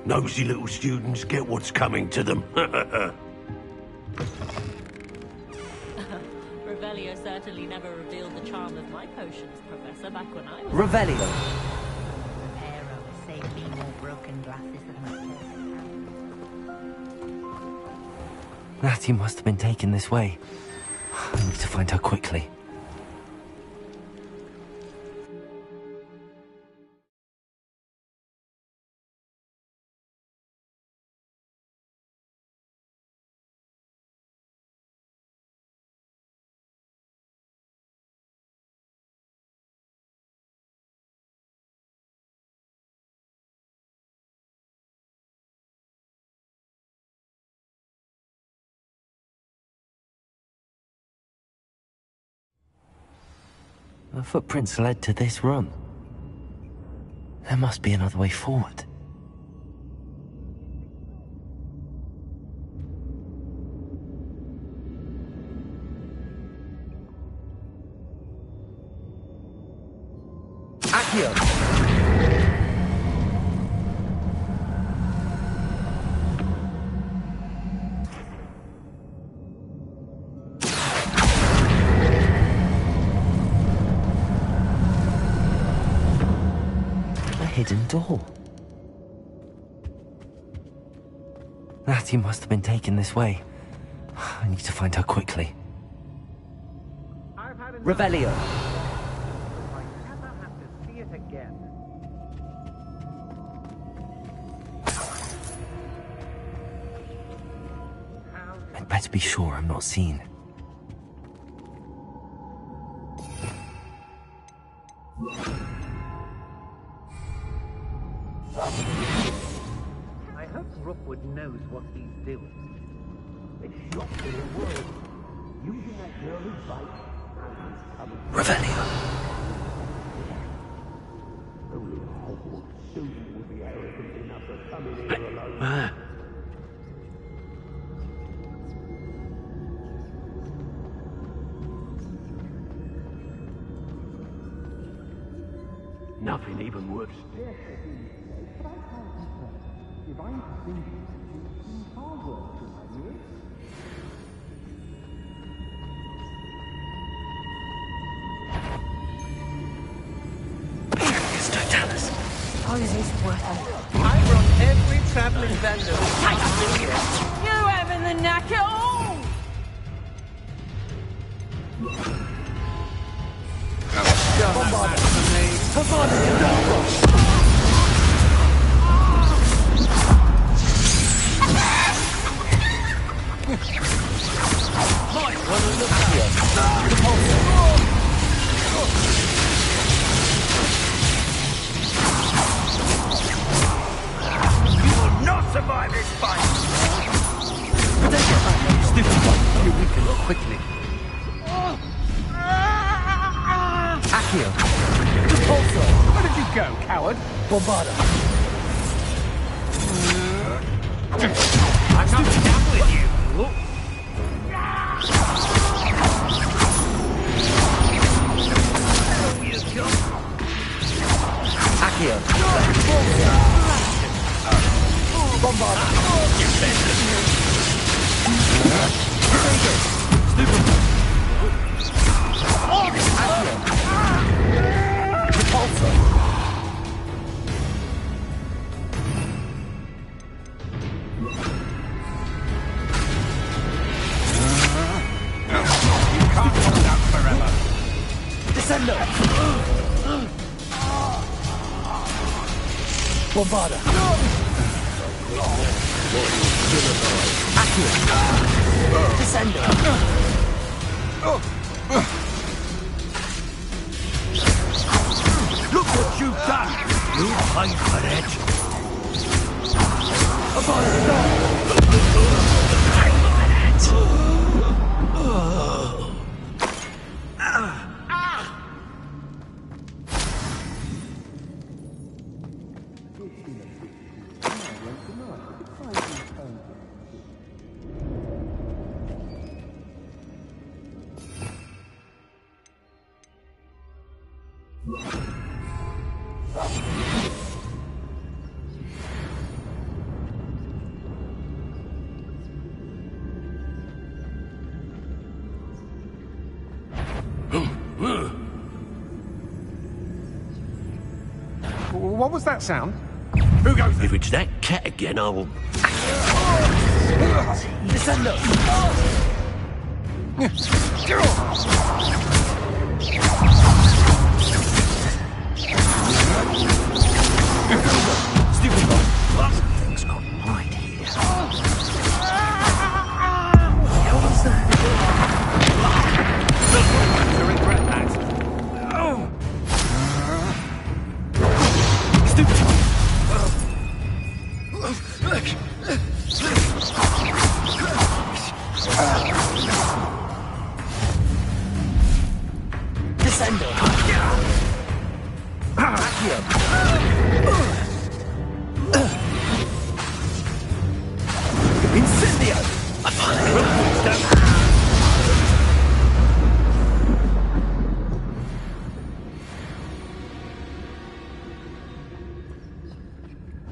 Nosy little students get what's coming to them. Revelio certainly never revealed the charm of my potions, Professor, back when I was... Revelio! Aero saved me more broken glasses than my Natty must have been taken this way. I need to find her quickly. The footprints led to this room. There must be another way forward. Accio! Hidden door. Natty must have been taken this way. I need to find her quickly. Revelio. I never have to see it again. I'd better be sure I'm not seen. I hope Rookwood knows what he's doing. It's shocking the world. Using that girl's bike. Revelio. Only a Hogwarts student would be arrogant enough to come in here alone. Nothing even worth Oh, is this worth it? I run every traveling vendor. You having the knack at all? You will not survive this fight! Stupid one, you weaken quickly. Accio! Also, where did you go, coward? Bombarda! I'm not done with you! Accio! Bombarda! You better! Bombarda! Descendo! Look what you've done! You pay for it! What was that sound? Who goes? If it's that cat again, I will. Descendo! Stupid one. Something's not right here. What was that? To regret that. Stupid one. Descendo! Accio! Incendio! I finally will put down.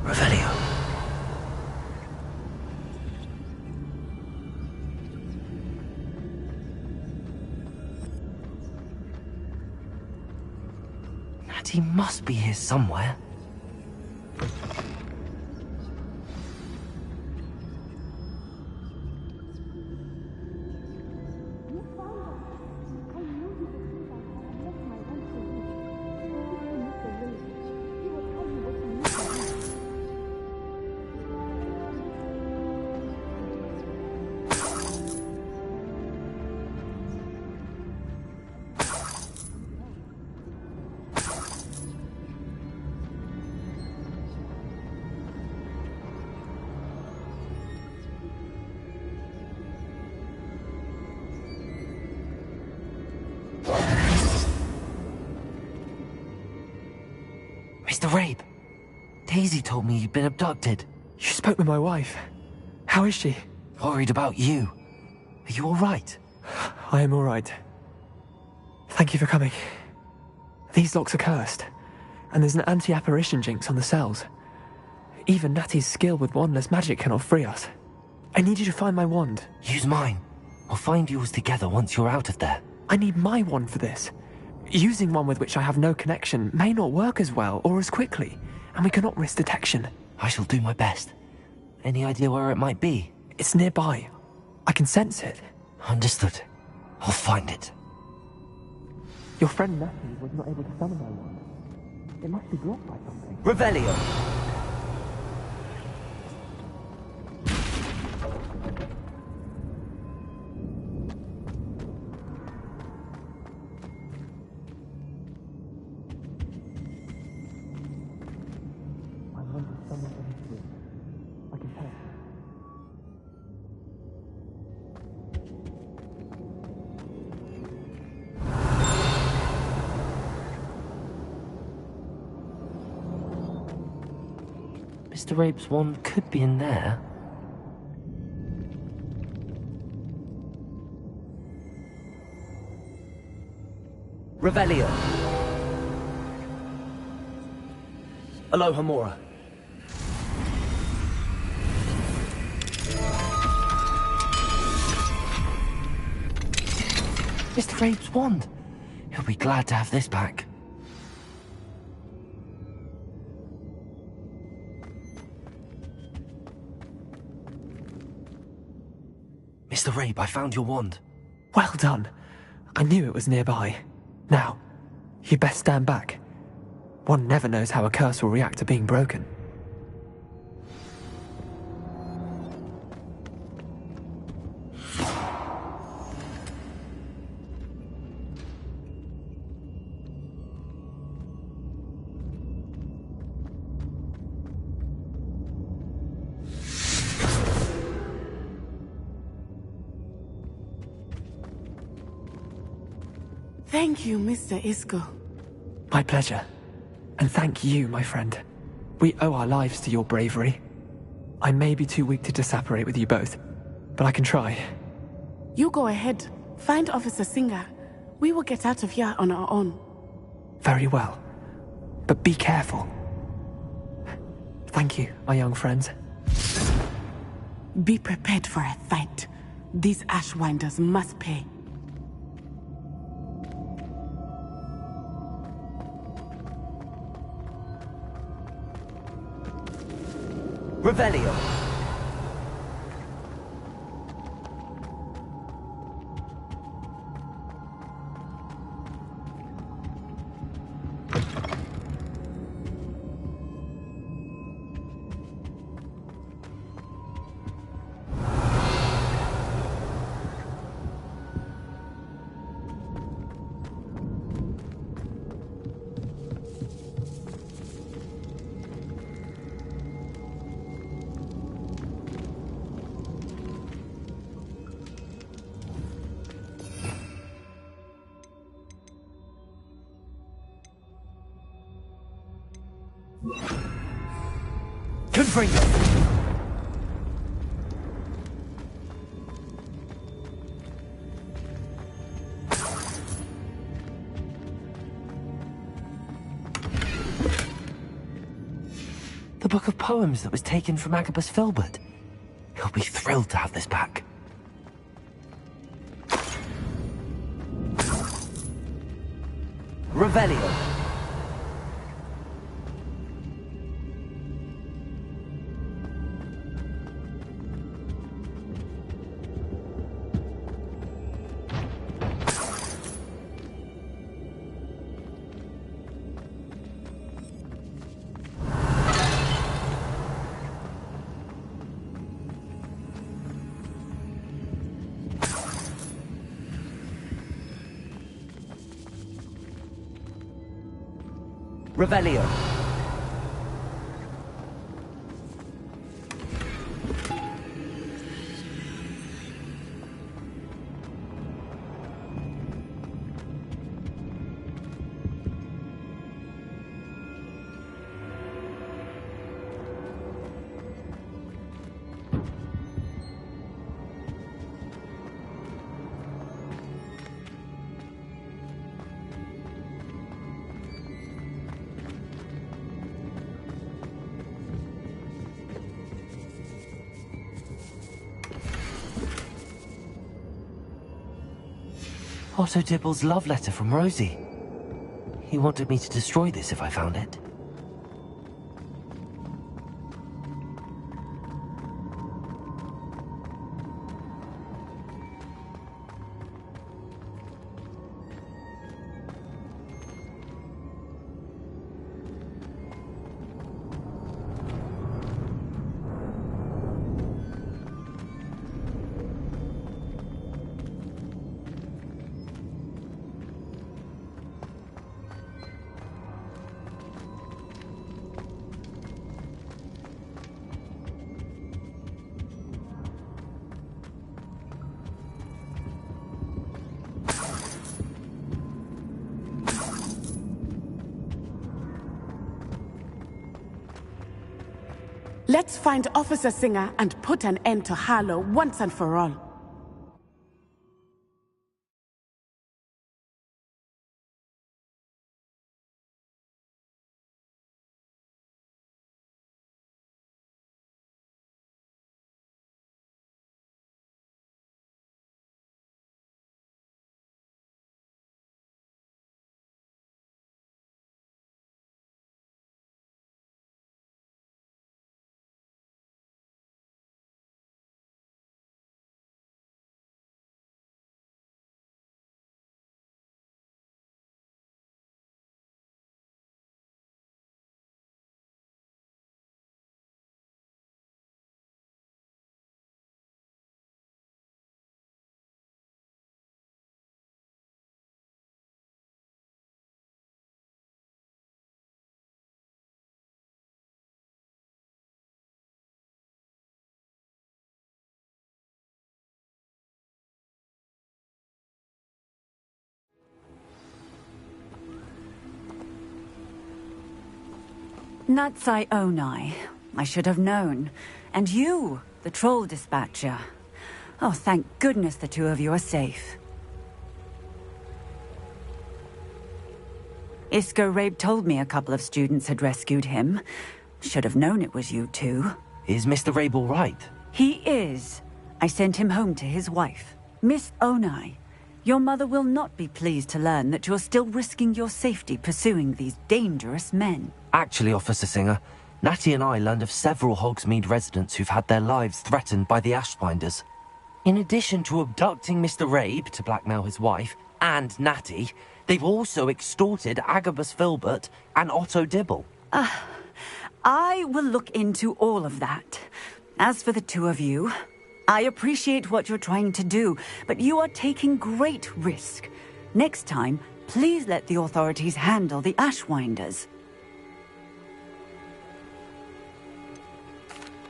Revelio. Natty must be here somewhere. Mr. Rabe, Daisy told me you'd been abducted. You spoke with my wife. How is she? Worried about you. Are you all right? I am all right. Thank you for coming. These locks are cursed, and there's an anti-apparition jinx on the cells. Even Natty's skill with wandless magic cannot free us. I need you to find my wand. Use mine. We'll find yours together once you're out of there. I need my wand for this. Using one with which I have no connection may not work as well or as quickly, and we cannot risk detection. I shall do my best. Any idea where it might be? It's nearby. I can sense it. Understood. I'll find it. Your friend Natty was not able to summon my wand. It must be blocked by something. Revelio! Mr. Rape's wand could be in there. Revelio. Aloha Mora. Mr. Rape's wand. He'll be glad to have this back. Mr. Rape, I found your wand. Well done. I knew it was nearby. Now, you best stand back. One never knows how a curse will react to being broken. Thank you, Mr. Isco. My pleasure. And thank you, my friend. We owe our lives to your bravery. I may be too weak to disapparate with you both, but I can try. You go ahead. Find Officer Singer. We will get out of here on our own. Very well. But be careful. Thank you, my young friends. Be prepared for a fight. These Ashwinders must pay. Revelio. Confringo. The book of poems that was taken from Agabus Filbert. He'll be thrilled to have this back. Revelio. Revelio. Otto Dibble's love letter from Rosie. He wanted me to destroy this if I found it. Let's find Officer Singer and put an end to Harlow once and for all. Natsai Onai. I should have known. And you, the troll dispatcher. Oh, thank goodness the two of you are safe. Isco Rabe told me a couple of students had rescued him. Should have known it was you two. Is Mr. Rabe all right? He is. I sent him home to his wife. Miss Onai, your mother will not be pleased to learn that you're still risking your safety pursuing these dangerous men. Actually, Officer Singer, Natty and I learned of several Hogsmeade residents who've had their lives threatened by the Ashbinders. In addition to abducting Mr. Rabe to blackmail his wife and Natty, they've also extorted Agabus Filbert and Otto Dibble. I will look into all of that. As for the two of you, I appreciate what you're trying to do, but you are taking great risk. Next time, please let the authorities handle the Ashwinders.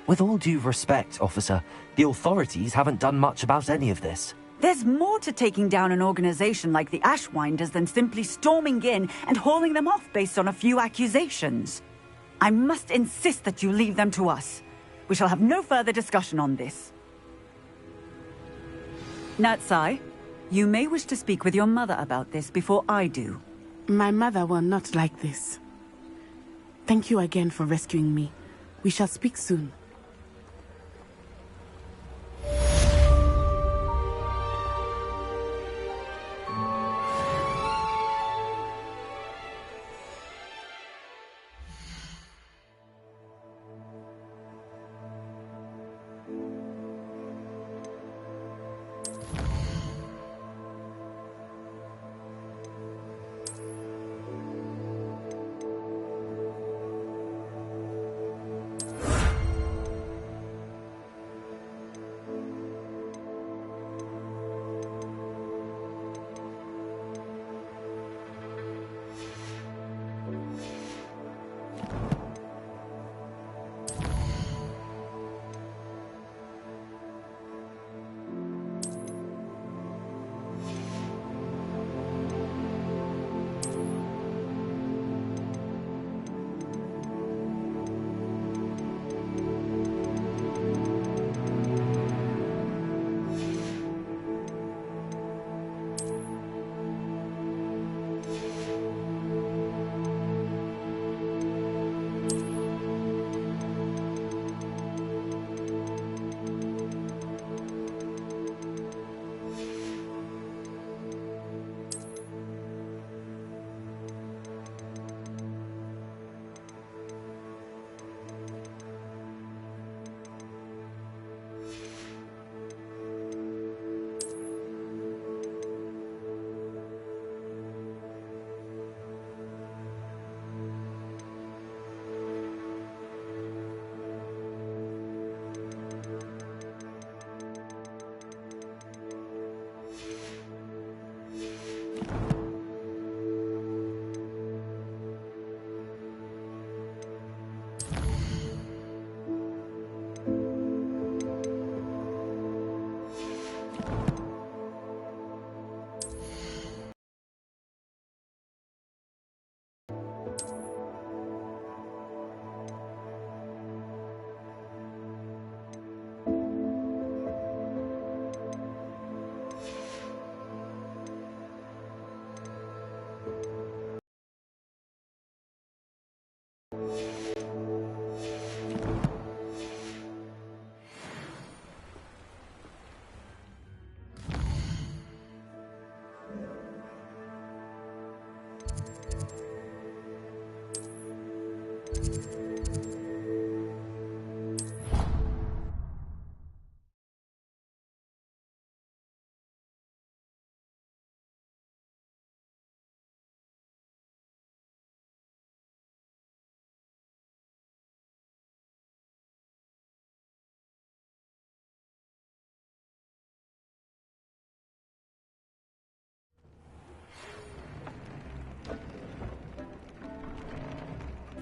With all due respect, officer, the authorities haven't done much about any of this. There's more to taking down an organization like the Ashwinders than simply storming in and hauling them off based on a few accusations. I must insist that you leave them to us. We shall have no further discussion on this. Natsai, you may wish to speak with your mother about this before I do. My mother will not like this. Thank you again for rescuing me. We shall speak soon.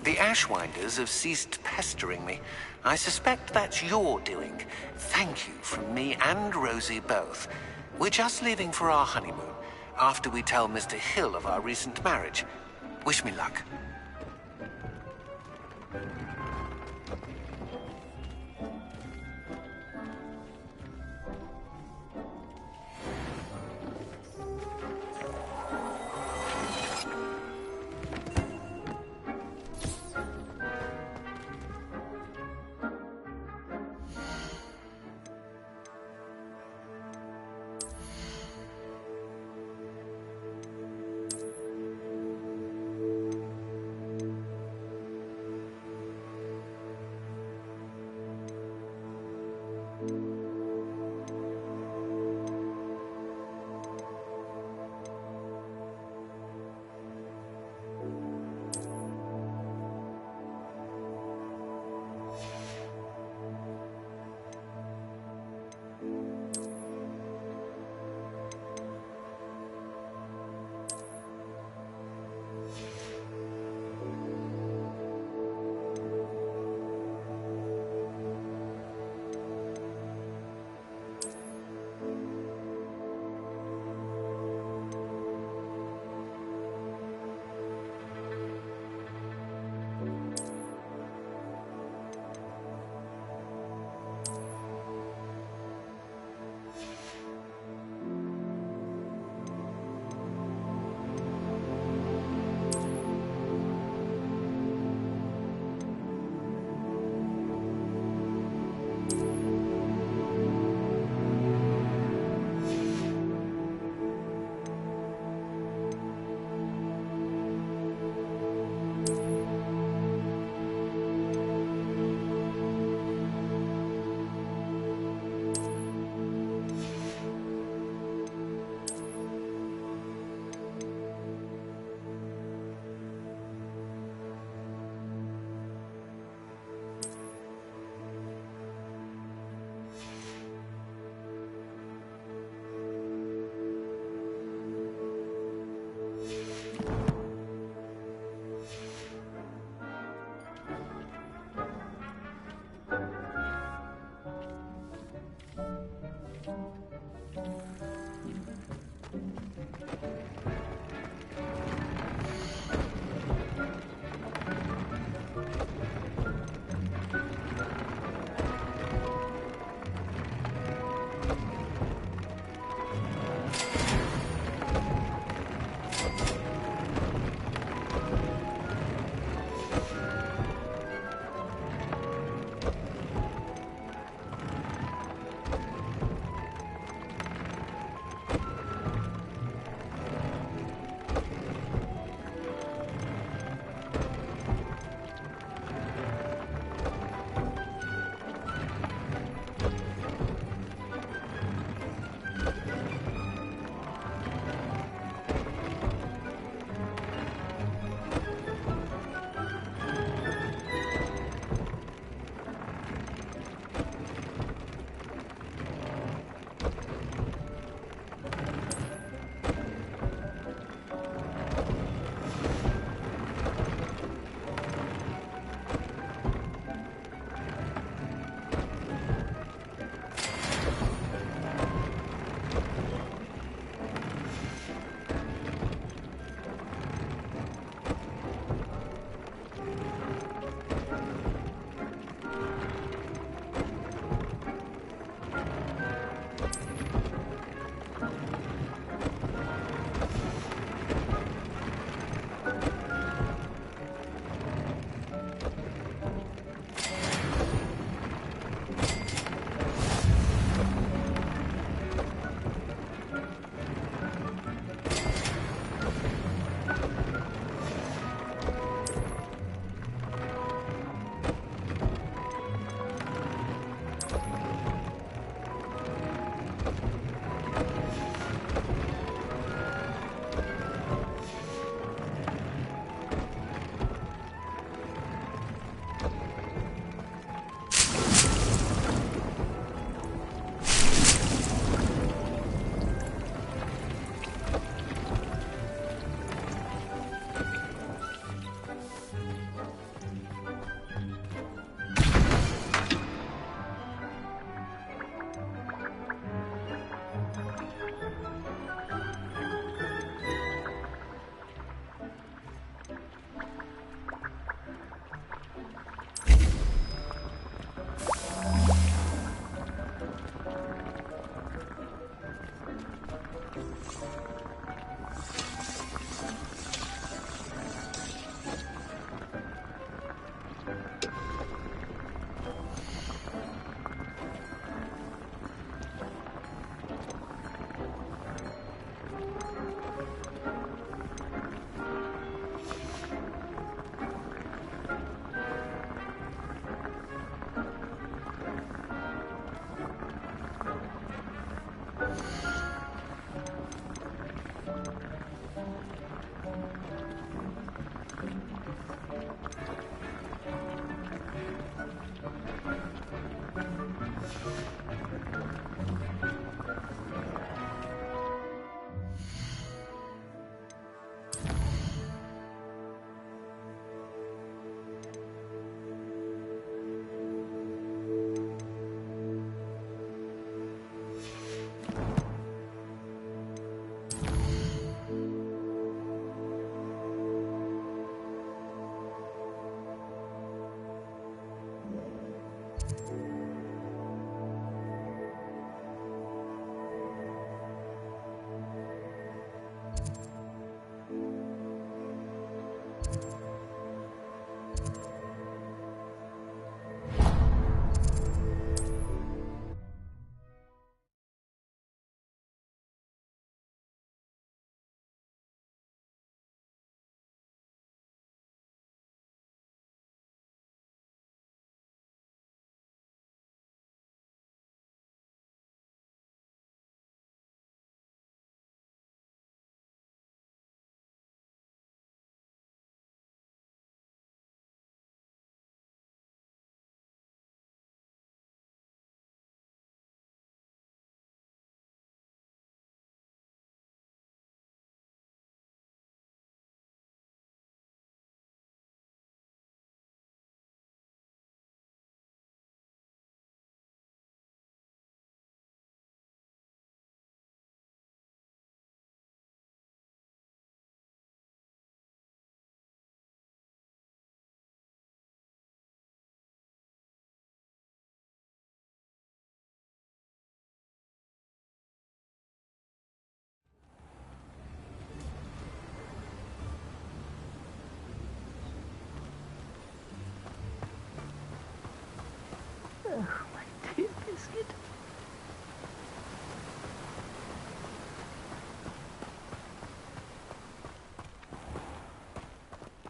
The Ashwinders have ceased pestering me. I suspect that's your doing. Thank you from me and Rosie both. We're just leaving for our honeymoon, after we tell Mr. Hill of our recent marriage. Wish me luck.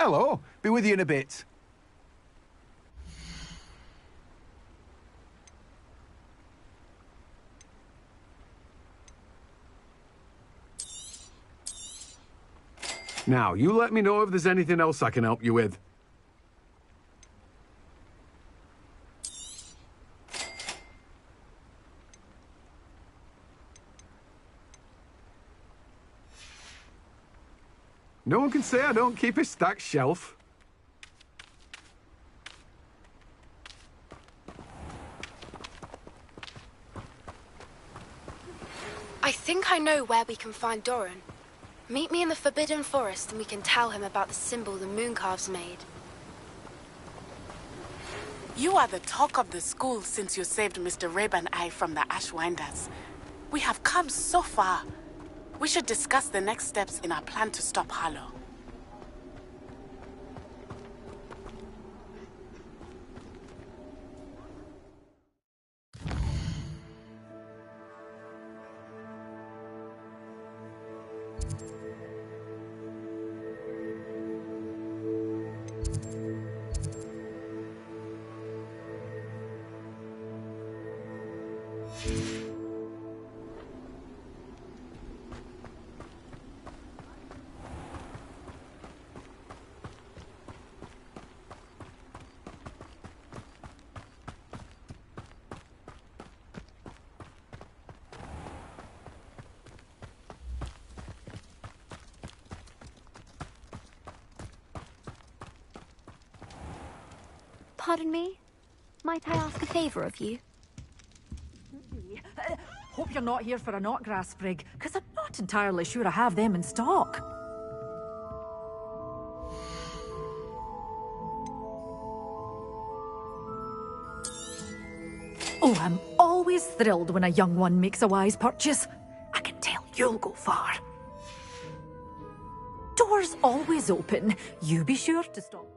Hello. Be with you in a bit. Now, you let me know if there's anything else I can help you with. No one can say I don't keep a stacked shelf. I think I know where we can find Doran. Meet me in the Forbidden Forest and we can tell him about the symbol the Mooncalves made. You are the talk of the school since you saved Mr. Rabe and I from the Ashwinders. We have come so far. We should discuss the next steps in our plan to stop Harlow. Pardon me? Might I ask a favor of you? Hope you're not here for a knotgrass sprig, because I'm not entirely sure I have them in stock. Oh, I'm always thrilled when a young one makes a wise purchase. I can tell you'll go far. Doors always open. You be sure to stop.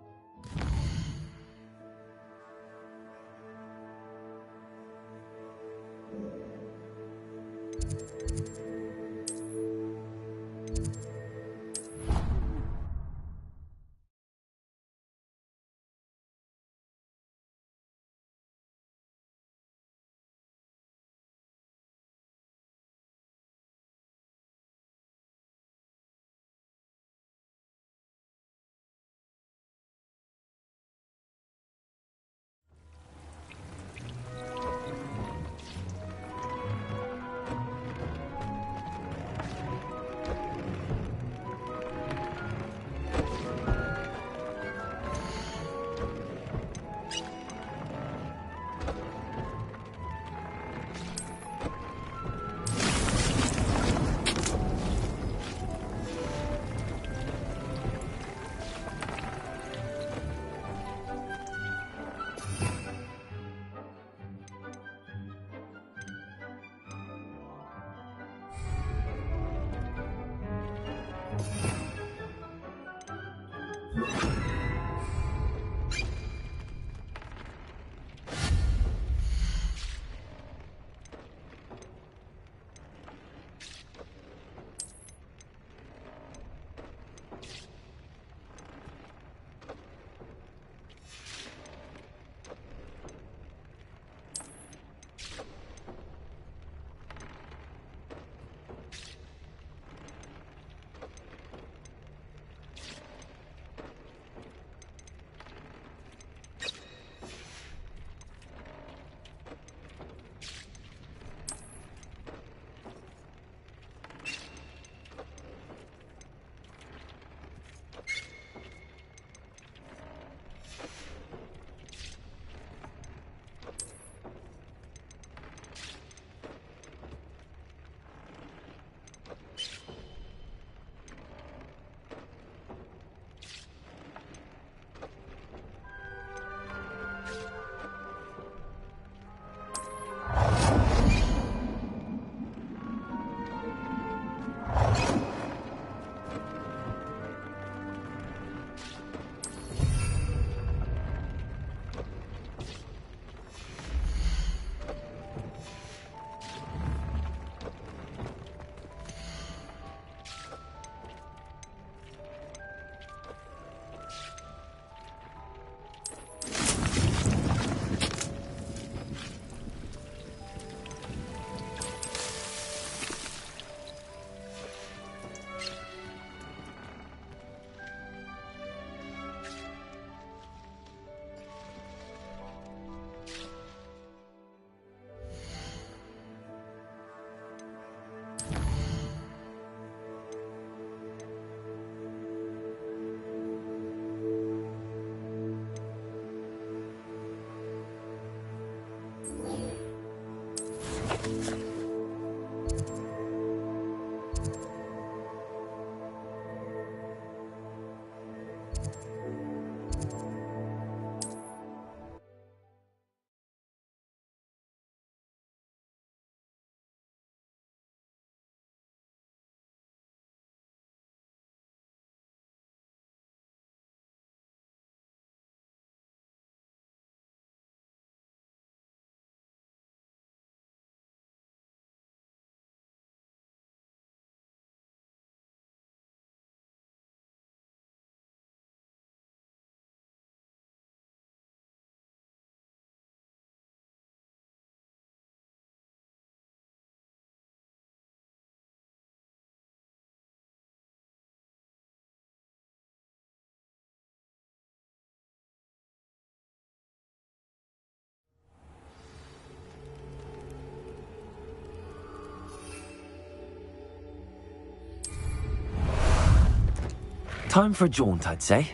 Time for a jaunt, I'd say.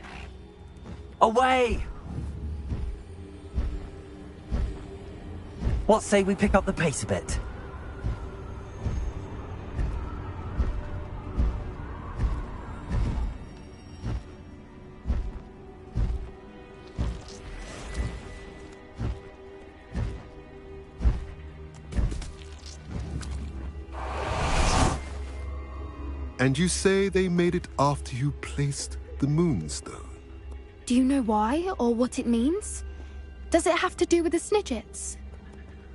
Away! What say we pick up the pace a bit? And you say they made it after you placed the Moonstone? Do you know why, or what it means? Does it have to do with the Snidgets?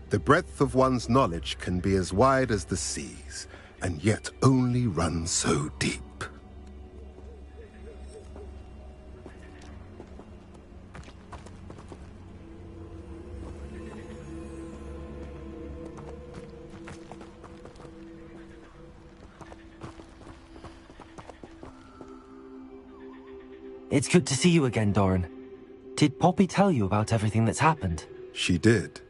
The breadth of one's knowledge can be as wide as the seas, and yet only run so deep. It's good to see you again, Doran. Did Poppy tell you about everything that's happened? She did,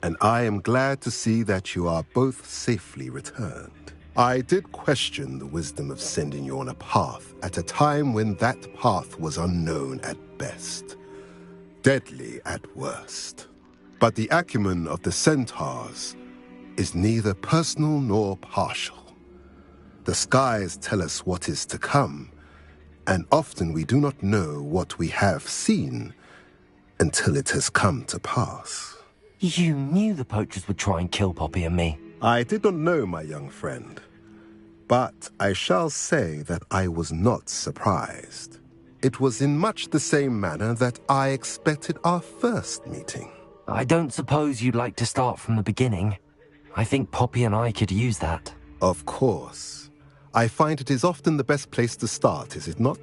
and I am glad to see that you are both safely returned. I did question the wisdom of sending you on a path at a time when that path was unknown at best, deadly at worst. But the acumen of the centaurs is neither personal nor partial. The skies tell us what is to come, and often we do not know what we have seen until it has come to pass. You knew the poachers would try and kill Poppy and me. I did not know, my young friend, but I shall say that I was not surprised. It was in much the same manner that I expected our first meeting. I don't suppose you'd like to start from the beginning. I think Poppy and I could use that. Of course. I find it is often the best place to start, is it not?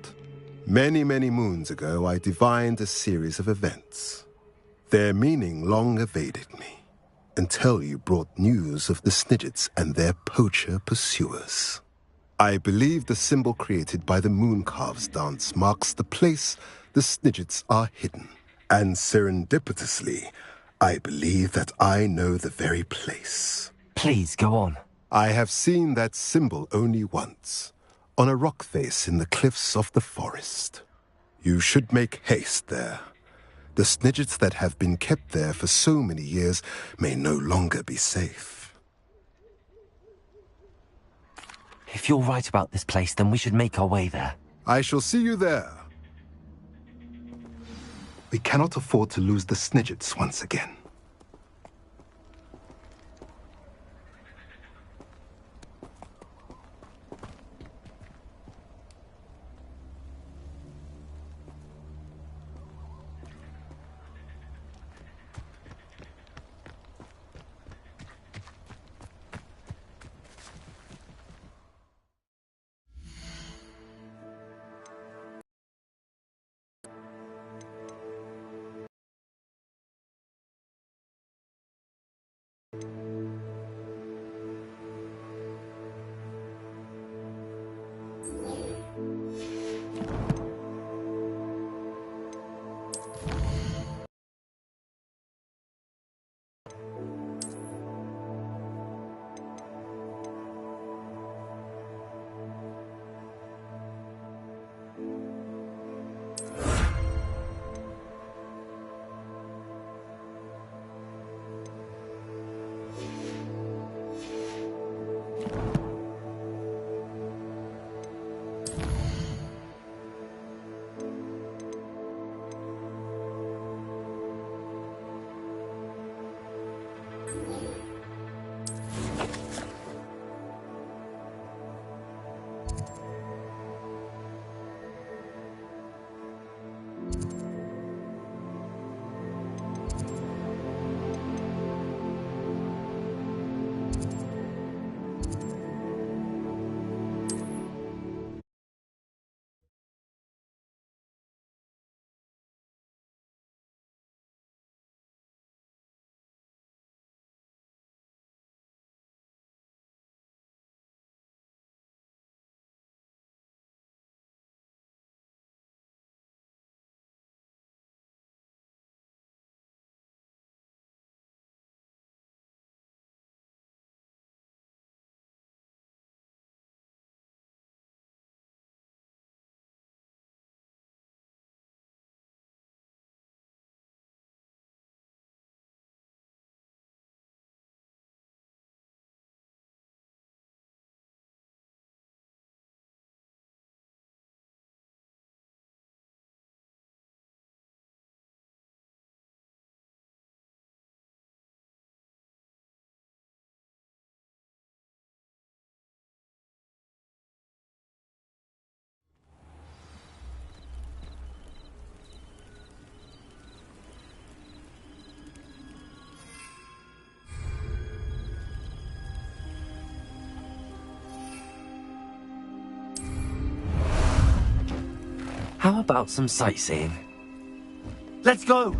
Many, many moons ago, I divined a series of events. Their meaning long evaded me, until you brought news of the Snidgets and their poacher pursuers. I believe the symbol created by the Mooncalves dance marks the place the Snidgets are hidden. And serendipitously, I believe that I know the very place. Please, go on. I have seen that symbol only once, on a rock face in the cliffs of the forest. You should make haste there. The Snidgets that have been kept there for so many years may no longer be safe. If you're right about this place, then we should make our way there. I shall see you there. We cannot afford to lose the Snidgets once again. How about some sightseeing? Let's go!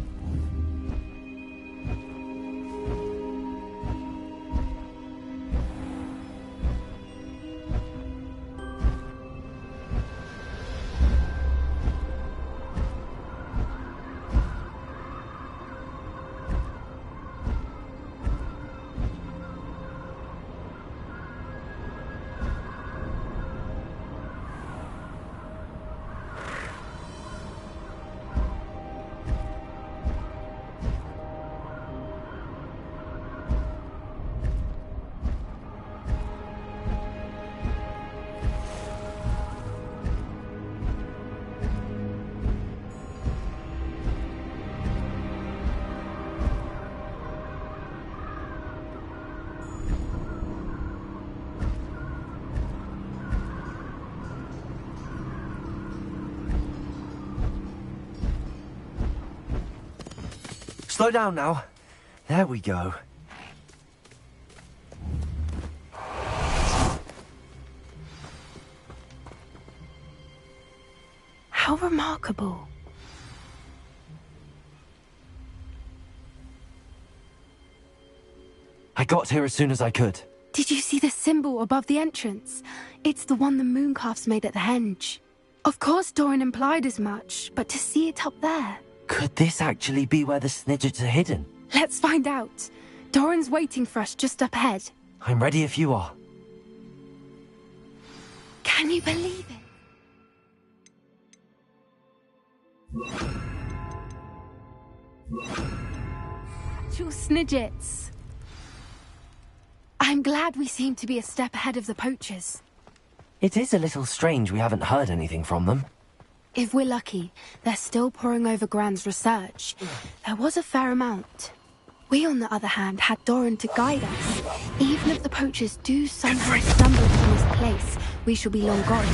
Slow down now. There we go. How remarkable. I got here as soon as I could. Did you see the symbol above the entrance? It's the one the mooncalfs made at the henge. Of course Doran implied as much, but to see it up there... Could this actually be where the Snidgets are hidden? Let's find out. Doran's waiting for us just up ahead. I'm ready if you are. Can you believe it? Actual Snidgets. I'm glad we seem to be a step ahead of the poachers. It is a little strange we haven't heard anything from them. If we're lucky, they're still poring over Gran's research. There was a fair amount. We, on the other hand, had Doran to guide us. Even if the poachers do somehow stumble upon this place, we shall be long gone.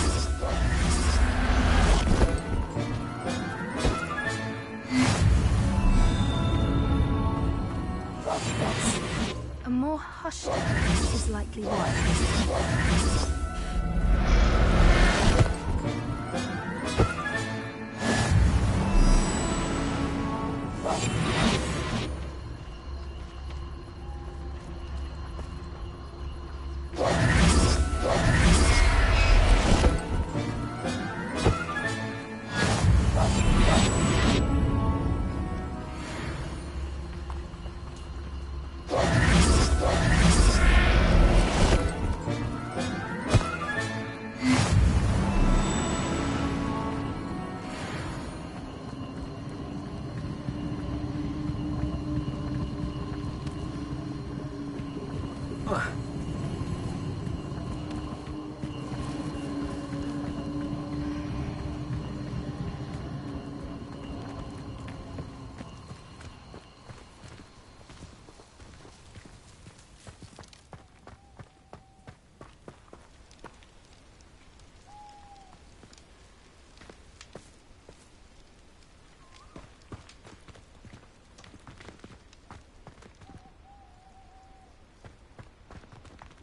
A more hushed is likely what.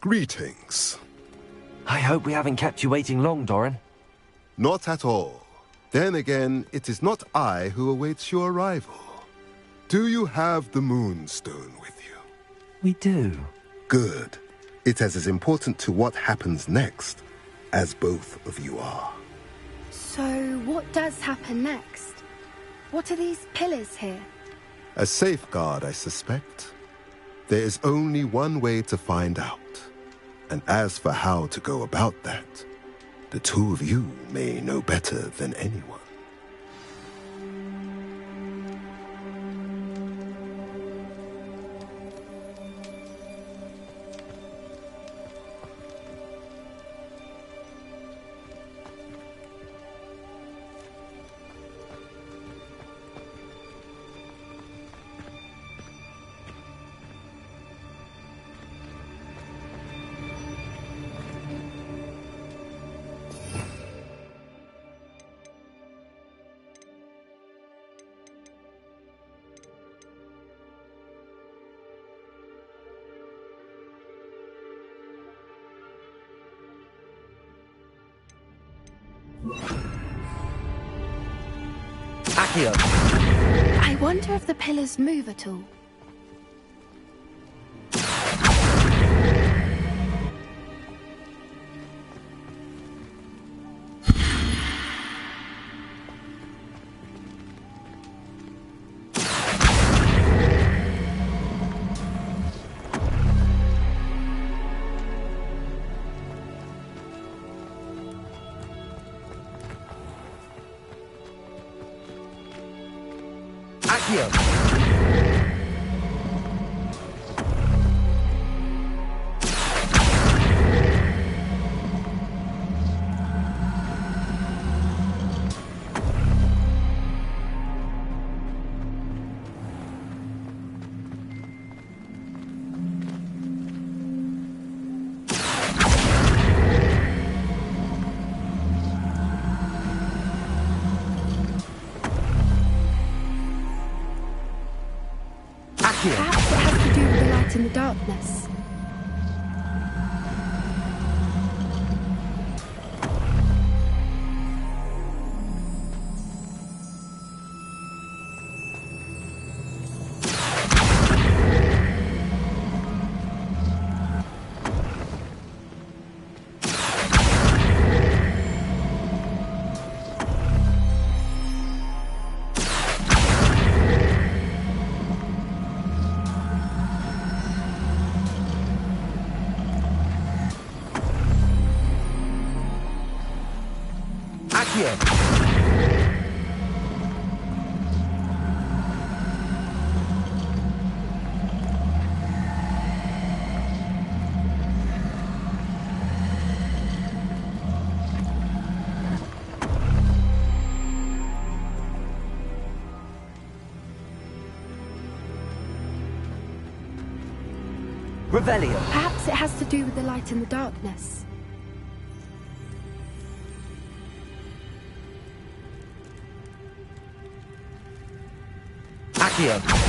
Greetings. I hope we haven't kept you waiting long, Doran. Not at all. Then again, it is not I who awaits your arrival. Do you have the Moonstone with you? We do. Good. It is as important to what happens next as both of you are. So, what does happen next? What are these pillars here? A safeguard, I suspect. There is only one way to find out. And as for how to go about that, the two of you may know better than anyone. Accio! I wonder if the pillars move at all. Perhaps it has to do with the light in the darkness. Revelio. Perhaps it has to do with the light in the darkness. Accio.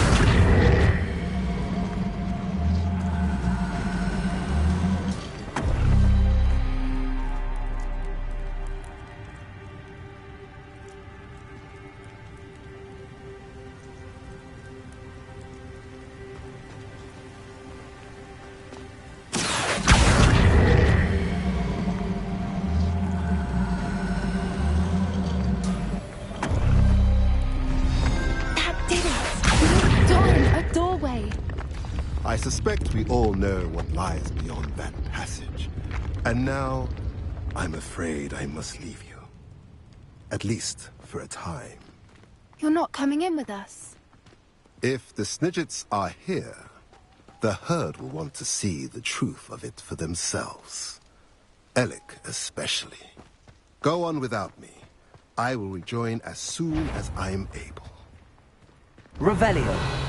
I suspect we all know what lies beyond that passage. And now, I'm afraid I must leave you. At least for a time. You're not coming in with us. If the Snidgets are here, the herd will want to see the truth of it for themselves. Alec especially. Go on without me. I will rejoin as soon as I'm able. Revelio.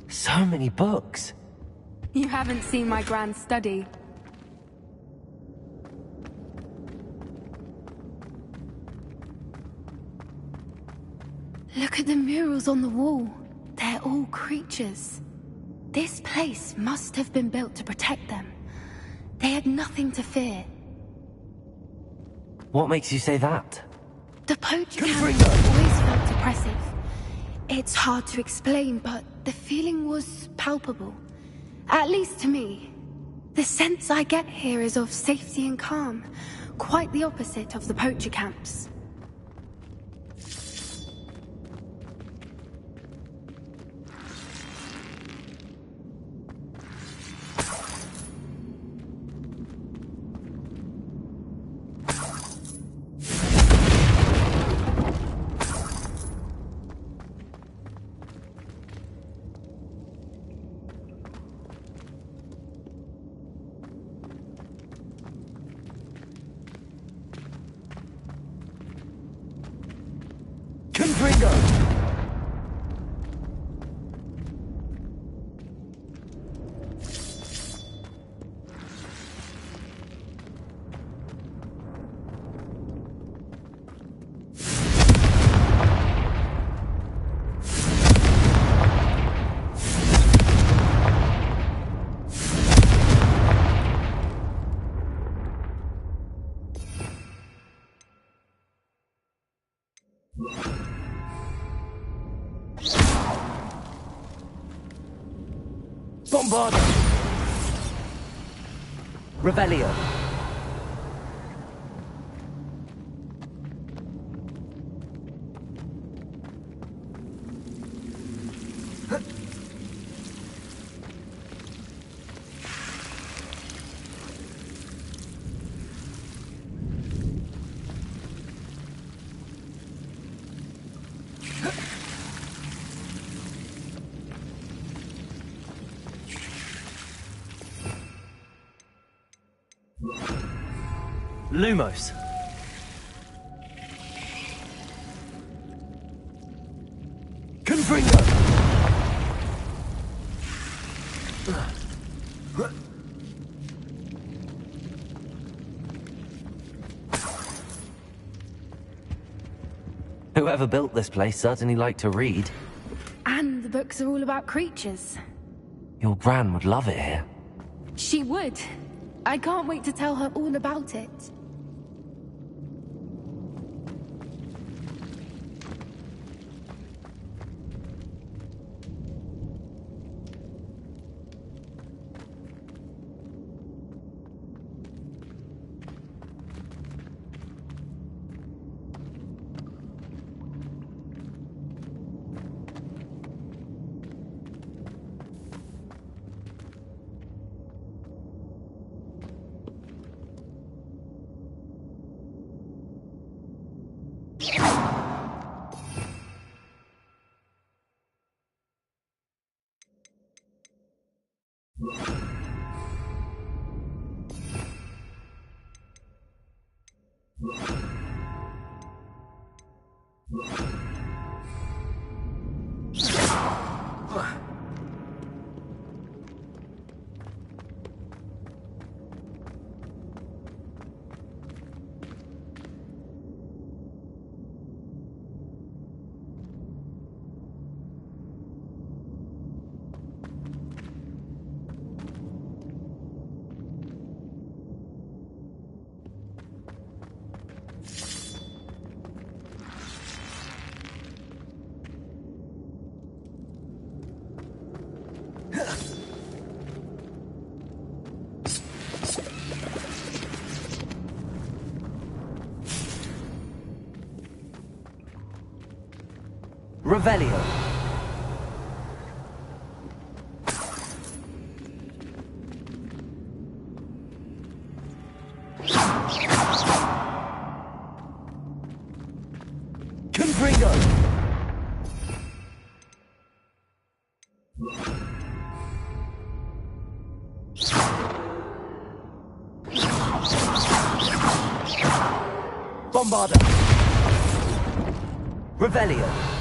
So many books. You haven't seen my grand study. Look at the murals on the wall. They're all creatures. This place must have been built to protect them. They had nothing to fear. What makes you say that? The poacher camp always felt oppressive. It's hard to explain, but the feeling was palpable. At least to me. The sense I get here is of safety and calm. Quite the opposite of the poacher camps. Bombarda! Revelio! Lumos. Confringo. Whoever built this place certainly liked to read. And the books are all about creatures. Your Gran would love it here. She would. I can't wait to tell her all about it. Revelio. Confringo. Bombarda. Revelio.